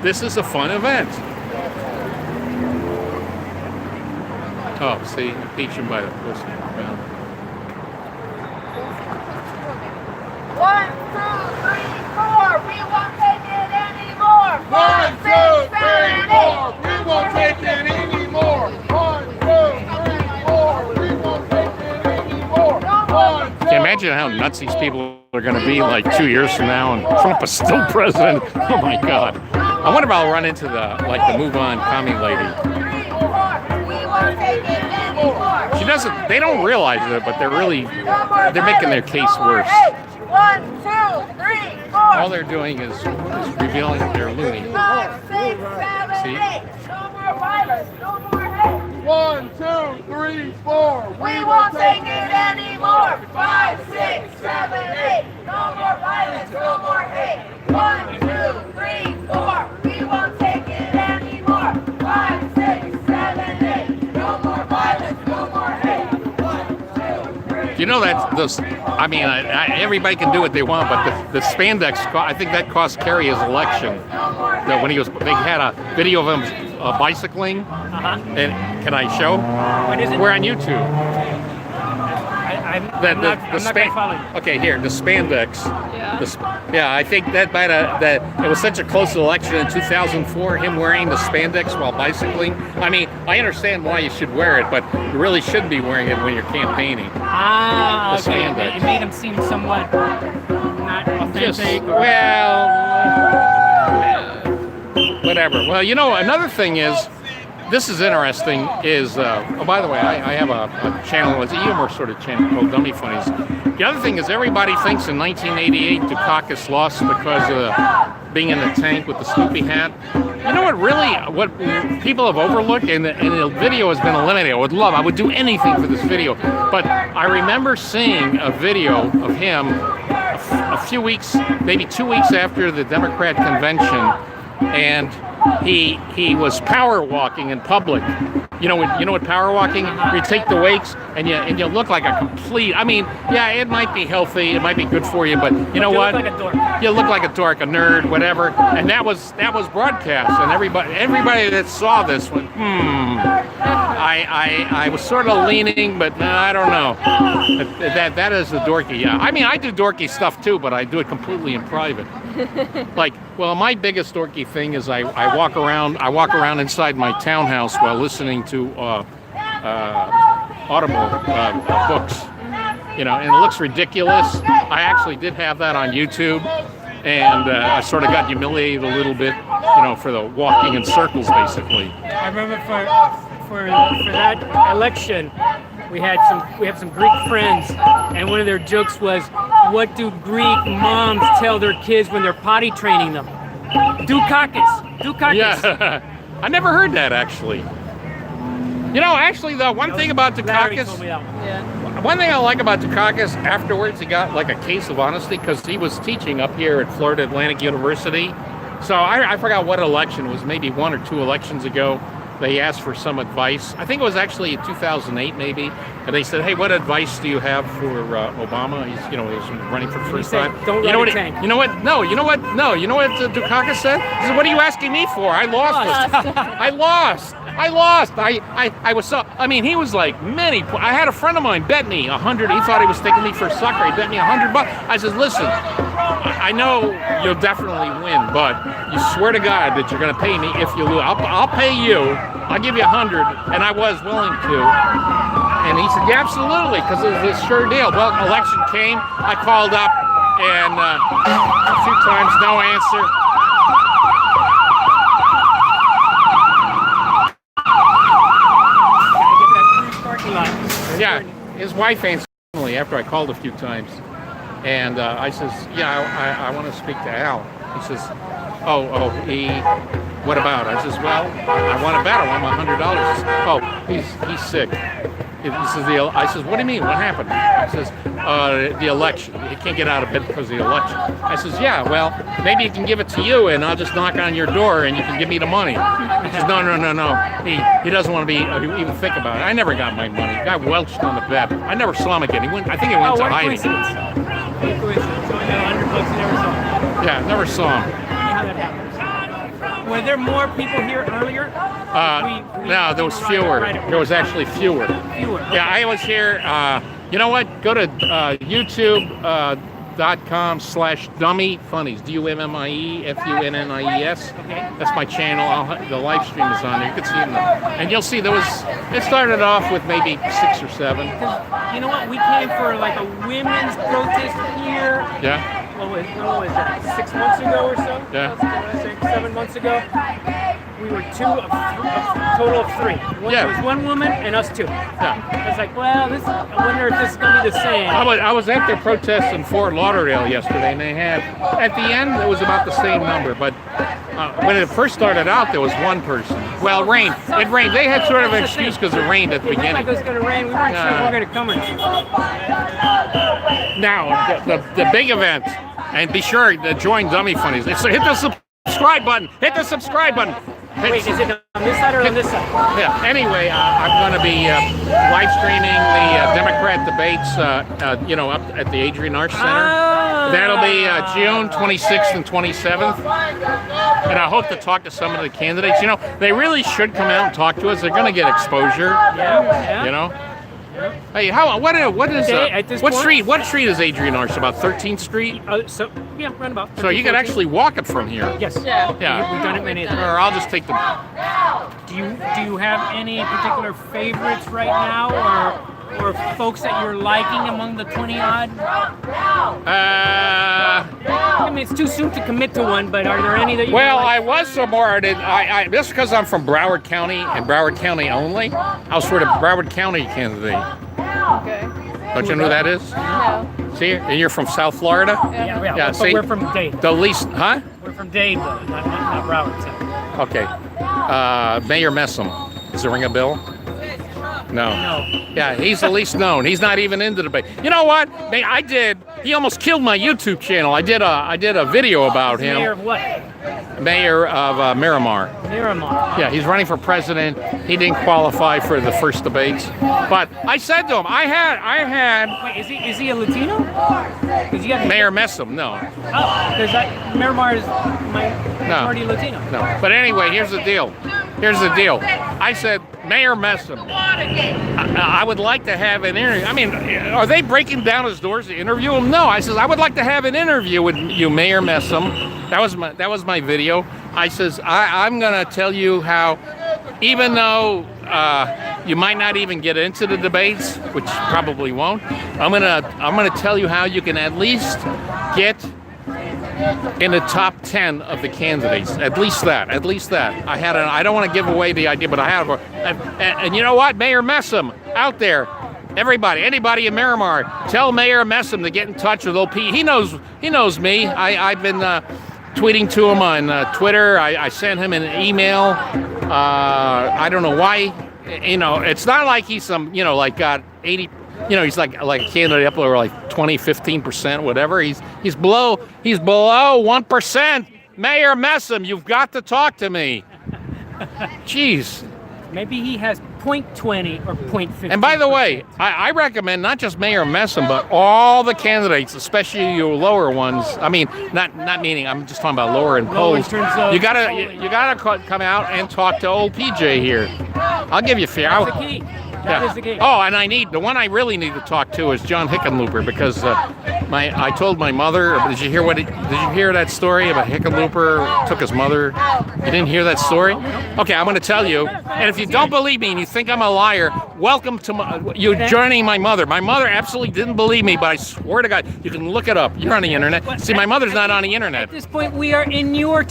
This is a fun event. Oh, see, impeach him by the pussy. Yeah. 1, 2, 3, 4. We won't take it anymore. 1, 2, 3, 4. We won't take it anymore. 1, 2, 3, 4. We won't take it anymore. 1, 2. Can you imagine how nuts these people are going to be like 2 years from now and Trump is still president? Oh my God. I wonder if I'll run into the move on commie lady. She doesn't, they don't realize it, but they're making their case worse. 1, 2, 3, 4. All they're doing is revealing their loony. 5, 6, 7, See? 8. No more violence. No more hate. 1, 2, 3, 4. We won't take it anymore. 5, 6, 7, 8. No more violence. No more hate. 1, 2, 3, 4. We won't take it anymore. 5, 6, 7, 8. No more violence. No more hate. 1, 2, 3. You know that those. I mean, everybody can do what they want, but the spandex. I think that cost Kerry his election. When they had a video of him bicycling. And can I show? What is it? We're on YouTube. I'm not quite following. Okay, here the spandex. Yeah. I think that it was such a close election in 2004. Him wearing the spandex while bicycling. I mean, I understand why you should wear it, but you really shouldn't be wearing it when you're campaigning. Ah, The okay. spandex. It made him seem somewhat not authentic. Whatever. Well, you know, another thing is. This is interesting. Oh, by the way, I have a channel. It's a humor sort of channel called Dummy Funnies. The other thing is everybody thinks in 1988 Dukakis lost because of being in the tank with the Snoopy hat. You know what people have overlooked, and the video has been eliminated. I would do anything for this video. But I remember seeing a video of him a few weeks, maybe 2 weeks after the Democrat convention, and he was power walking in public. You know what power walking? You take the weights and you look like a complete. I mean, yeah, it might be healthy, it might be good for you, but you know what? Look like a dork. You look like a dork, a nerd, whatever. And that was broadcast, and everybody that saw this went, I was sort of leaning, but I don't know. That is the dorky. Yeah, I mean, I do dorky stuff too, but I do it completely in private. Like, well, my biggest dorky thing is I walk around inside my townhouse while listening to audible books. You know, and it looks ridiculous. I actually did have that on YouTube, and I sort of got humiliated a little bit, you know, for the walking in circles, basically. I remember for that election, we have some Greek friends, and one of their jokes was, "What do Greek moms tell their kids when they're potty training them? Dukakis. Yeah, I never heard that actually. You know, actually, the one thing about Dukakis, one thing I like about Dukakis, afterwards he got like a case of honesty because he was teaching up here at Florida Atlantic University. So I forgot what election it was, maybe 1 or 2 elections ago. They asked for some advice. I think it was actually in 2008, maybe. And they said, "Hey, what advice do you have for Obama? He's, you know, he was running for the first time." Don't you know run what? a tank. You know what? No. You know what? No. You know what Dukakis said? He said, "What are you asking me for? I lost. I lost. I was so. I mean, he was like many. I had a friend of mine bet me 100. He thought he was taking me for a sucker. He bet me $100. I said, "Listen, I know you'll definitely win, but you swear to God that you're going to pay me if you lose. I'll pay you. I'll give you 100, and I was willing to." And he said, "Yeah, absolutely, because it was a sure deal." Well, election came. I called up, and a few times, no answer. Yeah, his wife answered after I called a few times, and I says, "Yeah, I want to speak to Al." He says, "Oh, what about?" I says, "Well, I want to bet. I want my $100." "Oh, he's sick." I says, "What do you mean? What happened?" He says, "The election. He can't get out of bed because of the election." I says, "Yeah, well, maybe he can give it to you, and I'll just knock on your door, and you can give me the money." He says, "No. He doesn't want to be even think about it. I never got my money. The guy welched on the bet. I never saw him again. I think he went to hiding." What coincidence. So $100 you never saw him. Yeah, never saw him. How that happens. Were there more people here earlier? No, there was fewer. There was actually fewer. Yeah, I was here. You know what? Go to YouTube.com/dummyfunnies. DUMMIEFUNNIES. Okay. That's my channel. The live stream is on there. You can see it, and you'll see it started off with maybe 6 or 7. You know what? We came for like a women's protest here. Yeah. What was that? 6 months ago or so? Yeah. 6, 7 months ago. We were a total of 3. There was one woman and us 2. Yeah. I was like, well, I wonder if this is going to be the same. I was at their protest in Fort Lauderdale yesterday, and they had, at the end, it was about the same number, but when it first started out, there was one person. Well, it rained. They had sort of an excuse because it rained at the beginning. It was going to rain. We weren't sure if we were going to come or not. Now, the big event, and be sure to join Dummy Funnies. So hit the subscribe button. Hit the subscribe button. Wait, is it on this side or on this side? Yeah. Anyway, I'm going to be live streaming the Democrat debates, up at the Adrian Arch Center. That'll be June 26th and 27th. And I hope to talk to some of the candidates. You know, they really should come out and talk to us. They're going to get exposure. Yeah. You know. Hey, what street is Adrian Arch? About 13th Street? Roundabout. So you could actually walk it from here. Yes. Yeah. We've done it many times. Or I'll just take the. Do you have any particular favorites right now, or folks that you're liking among the 20-odd? I mean, it's too soon to commit to one, but are there any that you Well, like? I was somewhere. Just because I'm from Broward County and Broward County only, I was for the Broward County candidate. Okay. Don't you know who that is? No. See, and you're from South Florida? Yeah, but see, we're from Dade. The least, huh? We're from Dade, though, not Broward. Okay. Mayor Messam. Does it ring a bell? No. Yeah, he's the least known. He's not even in the debate. You know what? He almost killed my YouTube channel. I did a video about him. Mayor of what? mayor of Miramar. Miramar. Yeah, he's running for president. He didn't qualify for the first debates, but I said to him, I had. Wait, is he a Latino? 'Cause you got Mayor Messam, no. Oh, because Miramar is majority Latino. No. But anyway, here's the deal. I said, Mayor Messam, I would like to have an interview. I mean, are they breaking down his doors to interview him? No. I says, I would like to have an interview with you, Mayor Messam. That was my video. I says, I'm gonna tell you how, even though you might not even get into the debates, which probably won't, I'm gonna tell you how you can at least get in the top 10 of the candidates. At least that. I don't want to give away the idea, but I have. And you know what, Mayor Messam out there, anybody in Miramar, tell Mayor Messam to get in touch with OP. He knows me. I've been tweeting to him on Twitter. I sent him an email. I don't know why. It's not like he's some, like got 80. He's like a candidate up over like 20, 15%, whatever. He's below 1%. Mayor Messam, you've got to talk to me. Jeez. Maybe he has 0.20 or 0.50. And by the way, I recommend not just Mayor Messam, but all the candidates, especially your lower ones. I mean, not meaning, I'm just talking about lower in polls. You gotta come out and talk to old PJ here. I'll give you fair. That's the key. That is the key. Oh, and the one I really need to talk to is John Hickenlooper, because I told my mother. Did you hear that story about Hickenlooper took his mother? You didn't hear that story? Okay, I'm going to tell you. And if you don't believe me and you think I'm a liar, welcome to you joining my mother. My mother absolutely didn't believe me, but I swear to God, you can look it up. You're on the internet. See, my mother's not on the internet. At this point, we are immune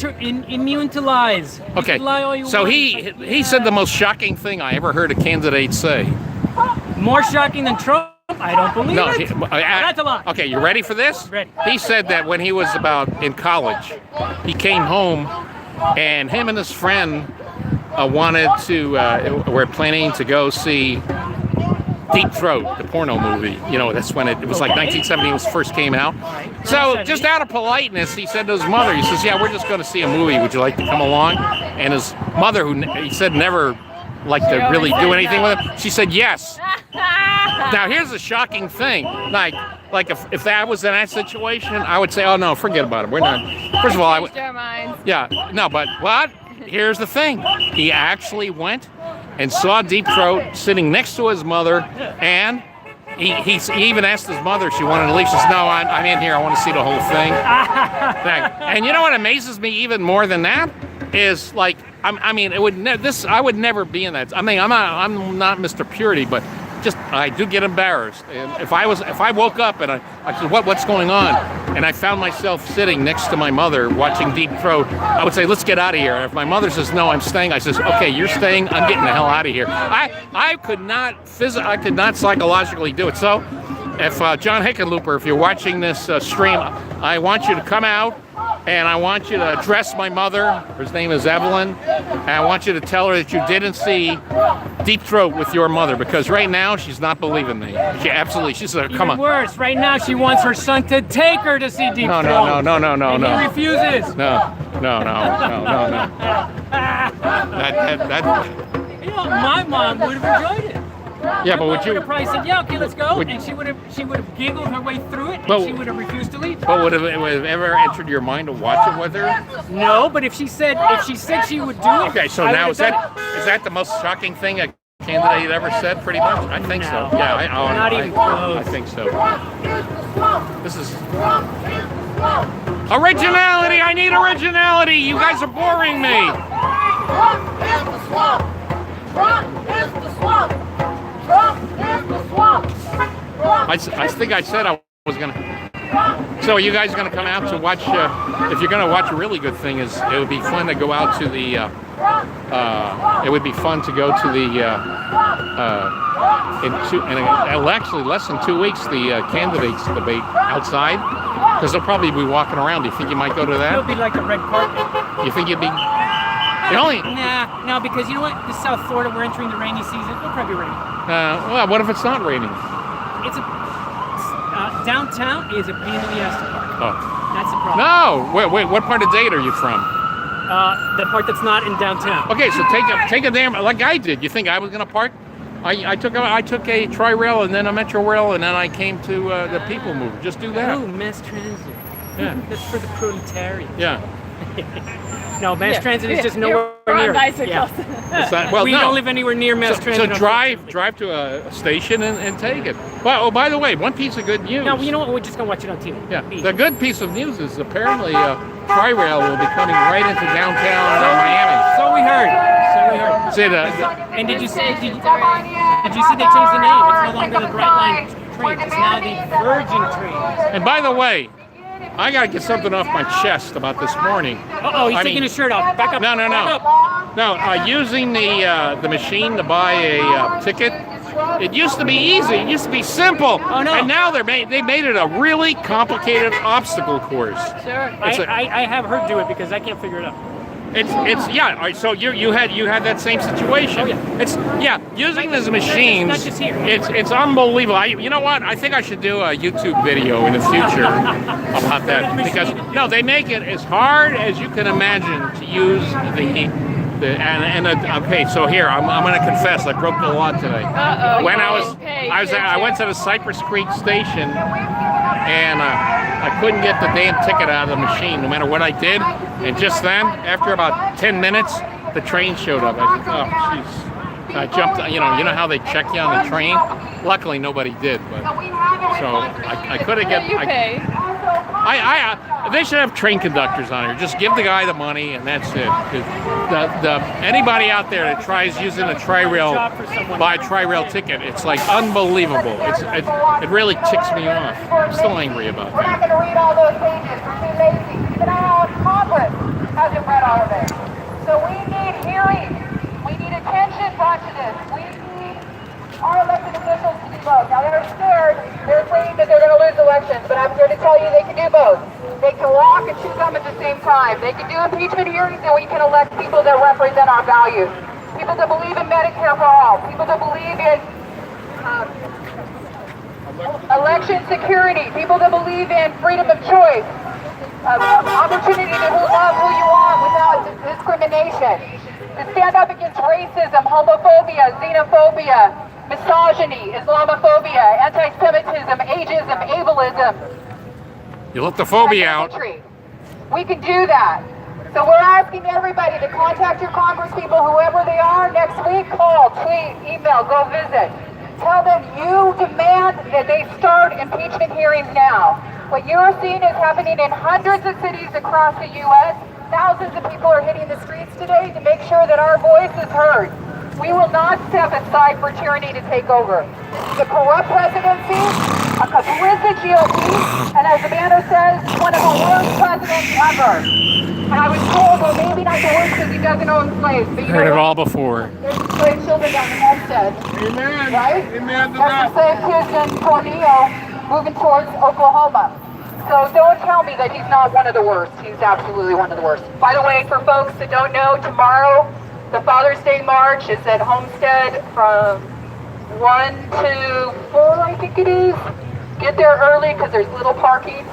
to lies. Okay. Lie all you So want. he said the most shocking thing I ever heard a candidate say. More shocking than Trump? I don't believe it. That's a lie. Okay, you ready for this? Ready. He said that when he was in college, he came home, and him and his friend were planning to go see Deep Throat, the porno movie. That's when it was like 1970 when it first came out. So just out of politeness, he said to his mother, he says, yeah, we're just going to see a movie. Would you like to come along? And his mother, who he said never liked to really do anything with him, she said yes. Now here's the shocking thing. Like if that was in that situation, I would say, oh no, forget about it. We're not. First of all, but what? Here's the thing. He actually went and saw Deep Throat sitting next to his mother, and he even asked his mother if she wanted to leave. She says, no, I'm in here. I want to see the whole thing. And you know what amazes me even more than that is like, I would never be in that. I mean, I'm not Mr. Purity, but just I do get embarrassed. And if I woke up and I said, what's going on? And I found myself sitting next to my mother watching Deep Throat, I would say, let's get out of here. And if my mother says, no, I'm staying, I says, okay, you're staying, I'm getting the hell out of here. I could not psychologically do it. So if John Hickenlooper, if you're watching this stream, I want you to come out. And I want you to address my mother. Her name is Evelyn. And I want you to tell her that you didn't see Deep Throat with your mother, because right now she's not believing me. She said, come on. Worse, right now she wants her son to take her to see Deep Throat. No. And he refuses. No. My mom would have enjoyed it. Yeah, but would you have probably said, yeah, okay, let's go, and she would have giggled her way through it, and she would have refused to leave. But would it have ever entered your mind to watch it with her? No, but if she said she would do it. Okay, so now is that the most shocking thing a candidate ever said? Pretty much, I think so. Yeah, not even close. I think so. This is originality. I need originality. You guys are boring me. Trump is the swamp. Trump is the swamp. Trump is the swamp. I think I said I was gonna. So are you guys gonna come out to watch? If you're gonna watch a really good thing, it would be fun to go out to the. It would be fun to go to the. Actually less than 2 weeks, the candidates debate outside, because they'll probably be walking around. Do you think you might go to that? It'll be like a red carpet. You think you'd be? No, because you know what? This is South Florida. We're entering the rainy season. It'll probably be raining. Well, what if it's not raining? It's downtown is a pain in the ass to park. Oh. That's the problem. No, wait, what part of Dade are you from? The part that's not in downtown. Okay, so take a damn like I did. You think I was gonna park? I took a tri-rail and then a metro rail and then I came to the People Mover. Just do that. Ooh, mass transit. Yeah. That's for the proletariat. Yeah. No, mass transit is just nowhere We're on near. bicycles. Yeah. It's not- well, We no. don't live anywhere near mass transit. So drive to a station and take it. Well, oh, by the way, one piece of good news. No, you know what? We're just gonna watch it on TV. Yeah. Easy. The good piece of news is apparently tri-rail will be coming right into downtown Miami. So we heard. See And did you see they changed the name? It's no longer the Bright Line train. It's now the Virgin train. and by the way, I gotta get something off my chest about this morning. Oh, he's I taking mean- his shirt off. Back up. No. Back up. No, using the machine to buy a ticket. It used to be easy. It used to be simple. Oh, no. And now they made it a really complicated obstacle course. Sure. It's I have her do it because I can't figure it out. It's yeah. all right, so you had that same situation. Oh, yeah. It's using these machines. It's not just here. It's unbelievable. You know what? I think I should do a YouTube video in the future about that because no, they make it as hard as you can imagine to use okay. So here I'm going to confess I broke the law today. When I went to the Cypress Creek station and I couldn't get the damn ticket out of the machine no matter what I did. And just then, after about 10 minutes, the train showed up. I said, oh, jeez. I jumped, you know how they check you on the train? Luckily, nobody did. But so I couldn't get. You pay. They should have train conductors on here. Just give the guy the money, and that's it. 'Cause anybody out there that tries using a tri-rail, buy a tri-rail ticket, it's like unbelievable. It really ticks me off. I'm still angry about We're not that. going to read all those pages. We're too lazy. Even our Congress hasn't read all of it. So we need hearings. We need attention brought to this. We need our elected officials to do both. Now they're scared. They're afraid that they're going to lose elections, but I'm here to tell you they can do both. They can walk and chew gum at the same time. They can do impeachment hearings, and we can elect people that represent our values. People that believe in Medicare for all. People that believe in election security. People that believe in freedom of choice. Opportunity to love who you want without discrimination. To stand up against racism, homophobia, xenophobia, misogyny, Islamophobia, anti-Semitism, ageism, ableism. You let the phobia out. We can do that. So we're asking everybody to contact your congresspeople, whoever they are, next week. Call, tweet, email, go visit. Tell them you demand that they start impeachment hearings now. What you're seeing is happening in hundreds of cities across the U.S. Thousands of people are hitting the streets today to make sure that our voice is heard. We will not step aside for tyranny to take over. The corrupt presidency, a complicit GOP, and as Amanda says, one of the worst presidents ever. And I was told, well, maybe not the worst because he doesn't own slaves. But you Heard know it what? all before. There's slave children down the homestead. Amen. Right? Amen to There's that. the slave kids in Tornillo moving towards Oklahoma. So don't tell me that he's not one of the worst. He's absolutely one of the worst. By the way, for folks that don't know, tomorrow, the Father's Day March is at Homestead from 1 to 4, I think it is. Get there early because there's little parking.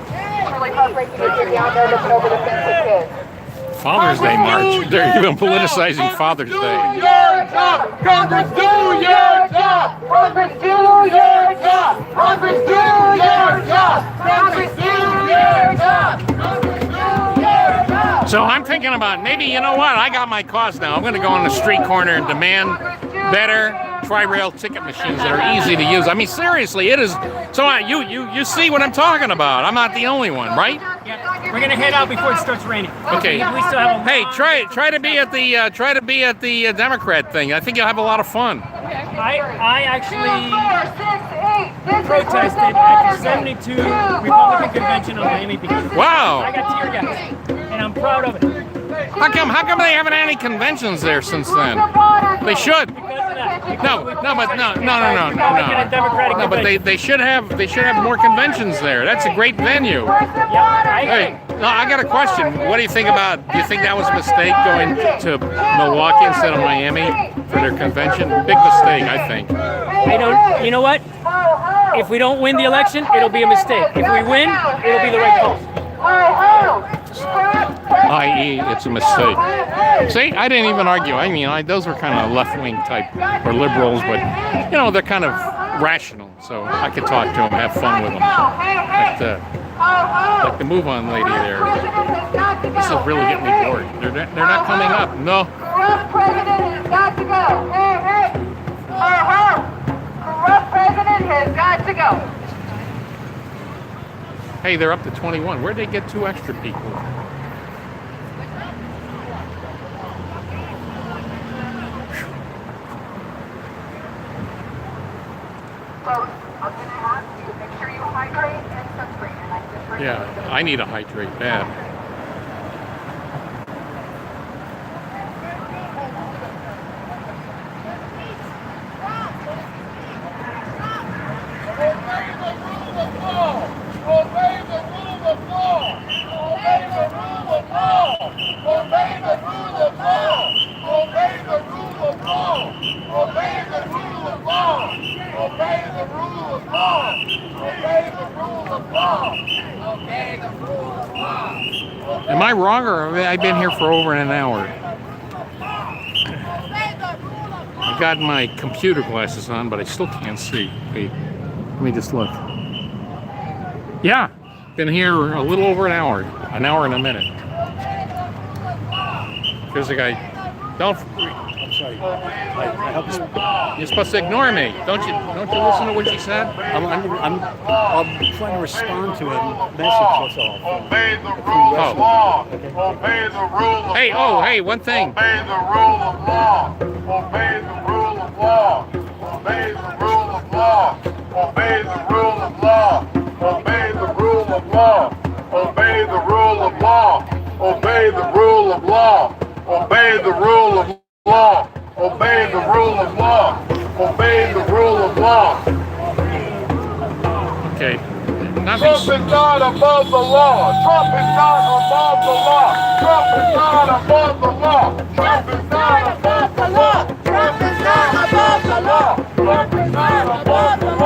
It's really heartbreaking if you're down there looking over the fence with kids. Father's Day March. They're even politicizing Father's Do Day. your job! Congress, do your job! Congress, do your job! Congress, do your job! Congress, do your job! Congress, do your job! So I'm thinking about maybe, you know what? I got my cause now. I'm going to go on the street corner and demand better tri-rail ticket machines that are easy to use. I mean, seriously, it is. So you see what I'm talking about. I'm not the only one, right? Yeah. We're gonna head out before it starts raining. Okay. We still have a Hey, try to be at the Democrat thing. I think you'll have a lot of fun. I actually protested at the 72 Republican convention on Miami Beach. Wow. I got tear gas, and I'm proud of it. How come they haven't had any conventions there since then? They should. Because of that. No, but no. Republican and Democratic No, but convention. they should have more conventions there. That's a great venue. Hey, no, I got a question. What do you think about? Do you think that was a mistake going to Milwaukee instead of Miami for their convention? Big mistake, I think. I don't. You know what? If we don't win the election, it'll be a mistake. If we win, it'll be the right call. i.e., it's a mistake. See, I didn't even argue. I mean, those were kind of left-wing type or liberals, but you know, they're kind of rational, so I could talk to them, have fun with them. Like the Move On lady there. This is really getting me bored. They're not coming up. No. Corrupt president has got to go. Hey, hey. Corrupt president has got to go. Hey, they're up to 21. Where'd they get 2 extra people? Folks, I'm going to ask you, make sure you hydrate and sunscreen. And I just Yeah, I need a hydrate bad. Obey the rule of law. Obey the rule of law. Obey the rule of law. Obey the rule of law. Obey the rule of law. Obey the rule of law. Obey the rule of law. Obey the rule of law. Am I wrong, or have I been here for over an hour? I got my computer glasses on, but I still can't see. Wait, let me just look. Yeah, been here a little over an hour and a minute. Here's a guy. Don't. I'm sorry. I hope you're supposed to ignore me. Don't you listen to what she said? I'm trying to respond to a message. That's all. Obey the rule of law. Obey the rule of Hey, law. oh, hey, one thing. Obey the rule of law. Obey the rule of law. Obey the rule of law. Obey the rule of law. Obey the rule of law. Obey the rule of law. Obey the rule of law. Obey the rule of law. Obey the rule of law. Obey the rule of law. Okay. Trump is not above the law. Trump is not above the law. Trump is not above the law. Trump is not above the law. Trump is not above the law. Trump is not above the law.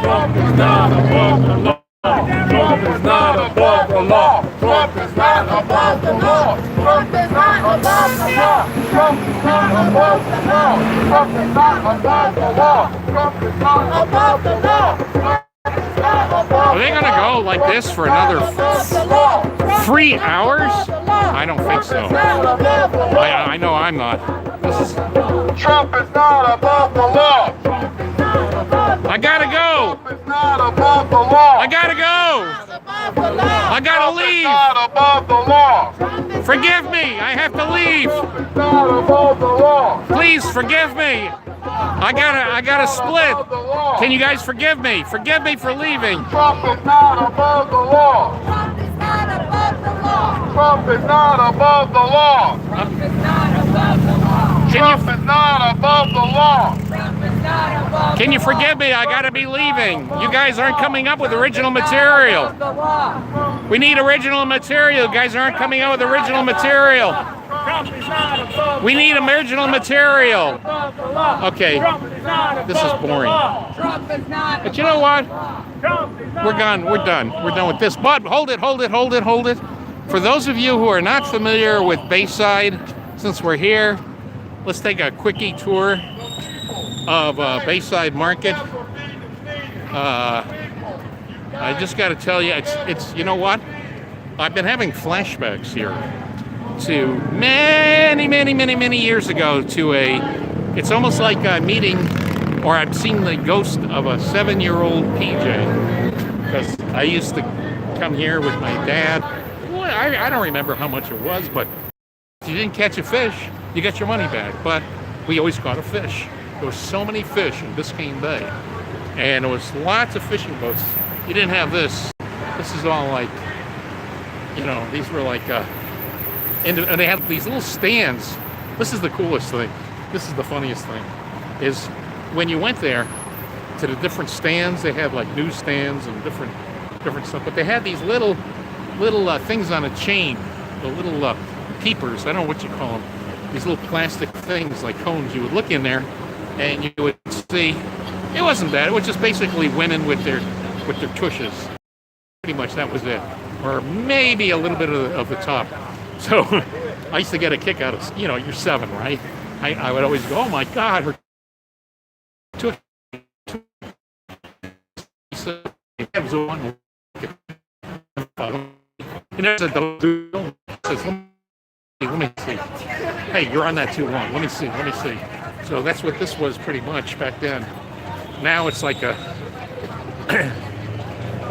Trump is not above the law. Trump is not above the law. Trump is not above the law. Trump is not above the law. Trump is not above the law. Trump is not above the law. Trump is not above the law. Trump is not above the law. Are they gonna go like this for another 3 hours? I don't think so. I know I'm not. Trump is not above the law. I gotta go. Trump is not above the law. I gotta go. I gotta leave. Not above the law. Forgive me. I have to leave. Not above the law. Please forgive me. I gotta split. Can you guys forgive me? Forgive me for leaving. Trump is not above the law. Trump is not above the law. Trump is not above the law. Trump is not above the law. Trump is not above the law. Trump is not above Can you forgive me? I gotta be leaving. You guys aren't coming up with original material. the law. We need original material. You guys aren't coming out with original material. We need original material. Okay, this is boring. Trump is not. But you know what? We're done. We're done. We're done with this. But hold it. For those of you who are not familiar with Bayside, since we're here, let's take a quickie tour of Bayside Market. I just got to tell you, it's you know what? I've been having flashbacks here to many years ago to it's almost like a meeting, or I've seen the ghost of a 7-year-old PJ, because I used to come here with my dad. Well, I don't remember how much it was, but if you didn't catch a fish, you got your money back. But we always caught a fish. There were so many fish in Biscayne Bay, and there was lots of fishing boats. You didn't have this. This is all like, you know, these were like, and they had these little stands. This is the coolest thing. This is the funniest thing, is when you went there to the different stands, they had like newsstands and different stuff, but they had these little things on a chain, the little peepers, I don't know what you call them, these little plastic things like cones. You would look in there and you would see, it wasn't bad, it was just basically women with their tushes. Pretty much that was it. or maybe a little bit of the top. So I used to get a kick out of, you're 7, right? I would always go, oh my God, her took abs on. You know, said, let me see. Hey, you're on that too long. Let me see. So that's what this was pretty much back then. Now it's like a,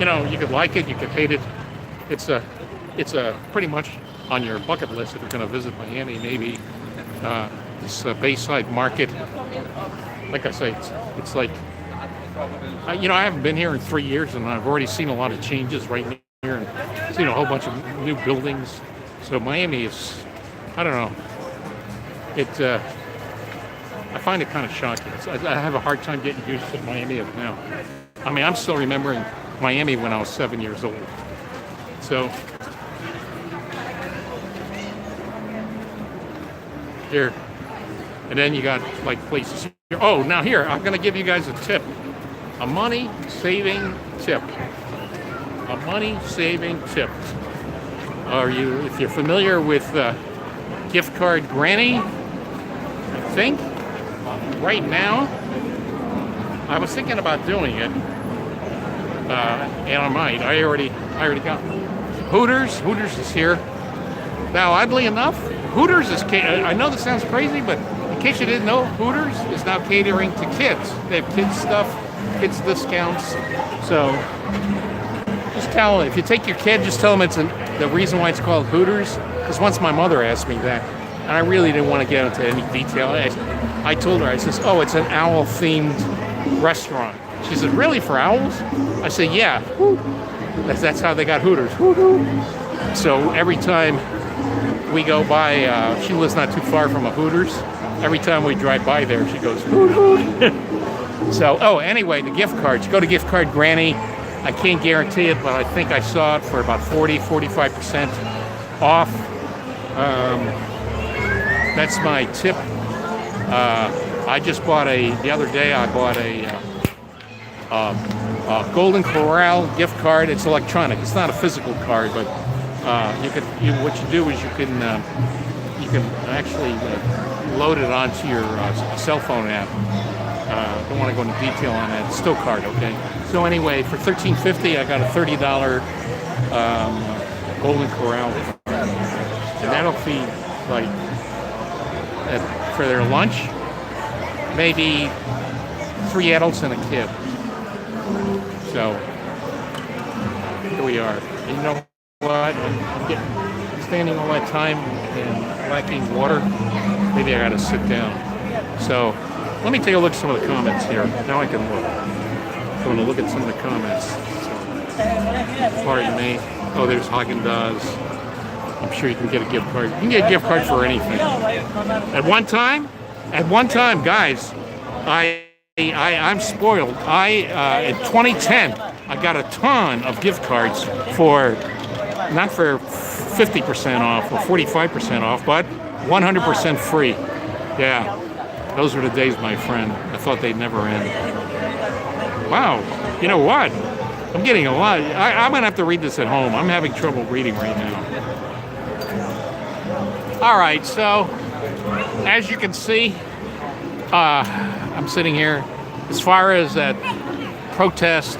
you could like it, you could hate it. It's a pretty much on your bucket list if you're going to visit Miami. Maybe this Bayside Market. Like I say, it's like, I haven't been here in 3 years, and I've already seen a lot of changes right here, and seen a whole bunch of new buildings. So Miami is, I don't know. I find it kind of shocking. I have a hard time getting used to Miami of now. I mean, I'm still remembering Miami when I was 7 years old. So here, and then you got like places here. Oh, now here, I'm gonna give you guys a tip. A money-saving tip. A money-saving tip. If you're familiar with gift card Granny, I think right now, I was thinking about doing it, and I might. I already got Hooters. Hooters is here. Now, oddly enough, Hooters is. I know this sounds crazy, but in case you didn't know, Hooters is now catering to kids. They have kids stuff, kids discounts. So just tell them, if you take your kid, just tell them the reason why it's called Hooters. Because once my mother asked me that, and I really didn't want to get into any detail. I told her, I says, oh, it's an owl-themed restaurant. She said, really, for owls? I said, yeah. That's how they got Hooters. So every time we go by, she lives not too far from a Hooters. Every time we drive by there, she goes, hoot, hoot. So, anyway, the gift cards. Go to Gift Card Granny. I can't guarantee it, but I think I saw it for about 45% off. That's my tip. I just bought the other day I bought a Golden Corral gift card. It's electronic. It's not a physical card, but what you do is you can actually load it onto your cell phone app. Don't want to go into detail on that. It's still card, okay? So anyway, for $13.50, I got a $30 Golden Corral, and that'll feed for their lunch, maybe 3 adults and a kid. So here we are. And you know what? I'm standing all that time and lacking water. Maybe I gotta sit down. So let me take a look at some of the comments here. Now I can look. I'm going to look at some of the comments. Pardon me. Oh, there's Haagen-Dazs. I'm sure you can get a gift card. You can get a gift card for anything. At one time, guys, I'm spoiled. In 2010, I got a ton of gift cards not for 50% off or 45% off, but 100% free. Yeah, those were the days, my friend. I thought they'd never end. Wow, you know what? I'm getting a lot. I'm going to have to read this at home. I'm having trouble reading right now. All right, so as you can see, I'm sitting here. As far as that protest,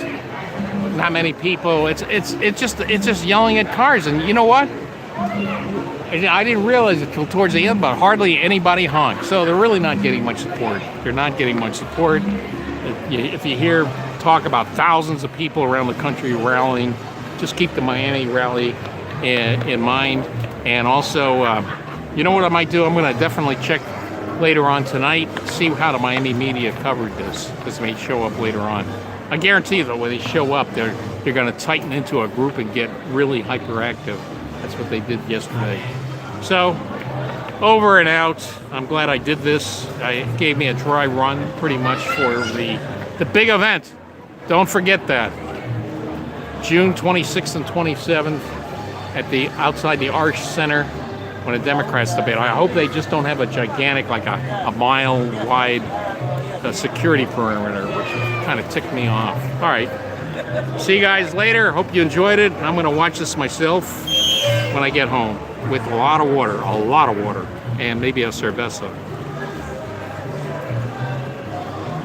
not many people. It's just yelling at cars, and you know what? I didn't realize it till towards the end, but hardly anybody honked. So they're really not getting much support. They're not getting much support. If you hear talk about thousands of people around the country rallying, just keep the Miami rally in mind. And also, you know what I might do? I'm going to definitely check later on tonight, see how the Miami media covered this. This may show up later on. I guarantee you, though, when they show up, they're going to tighten into a group and get really hyperactive. That's what they did yesterday. So, over and out. I'm glad I did this. It gave me a dry run, pretty much, for the big event. Don't forget that. June 26th and 27th outside the Arch Center when the Democrats debate. I hope they just don't have a gigantic, like a mile-wide security perimeter, which kind of ticked me off. All right. See you guys later. Hope you enjoyed it. I'm going to watch this myself when I get home with a lot of water, and maybe a cerveza.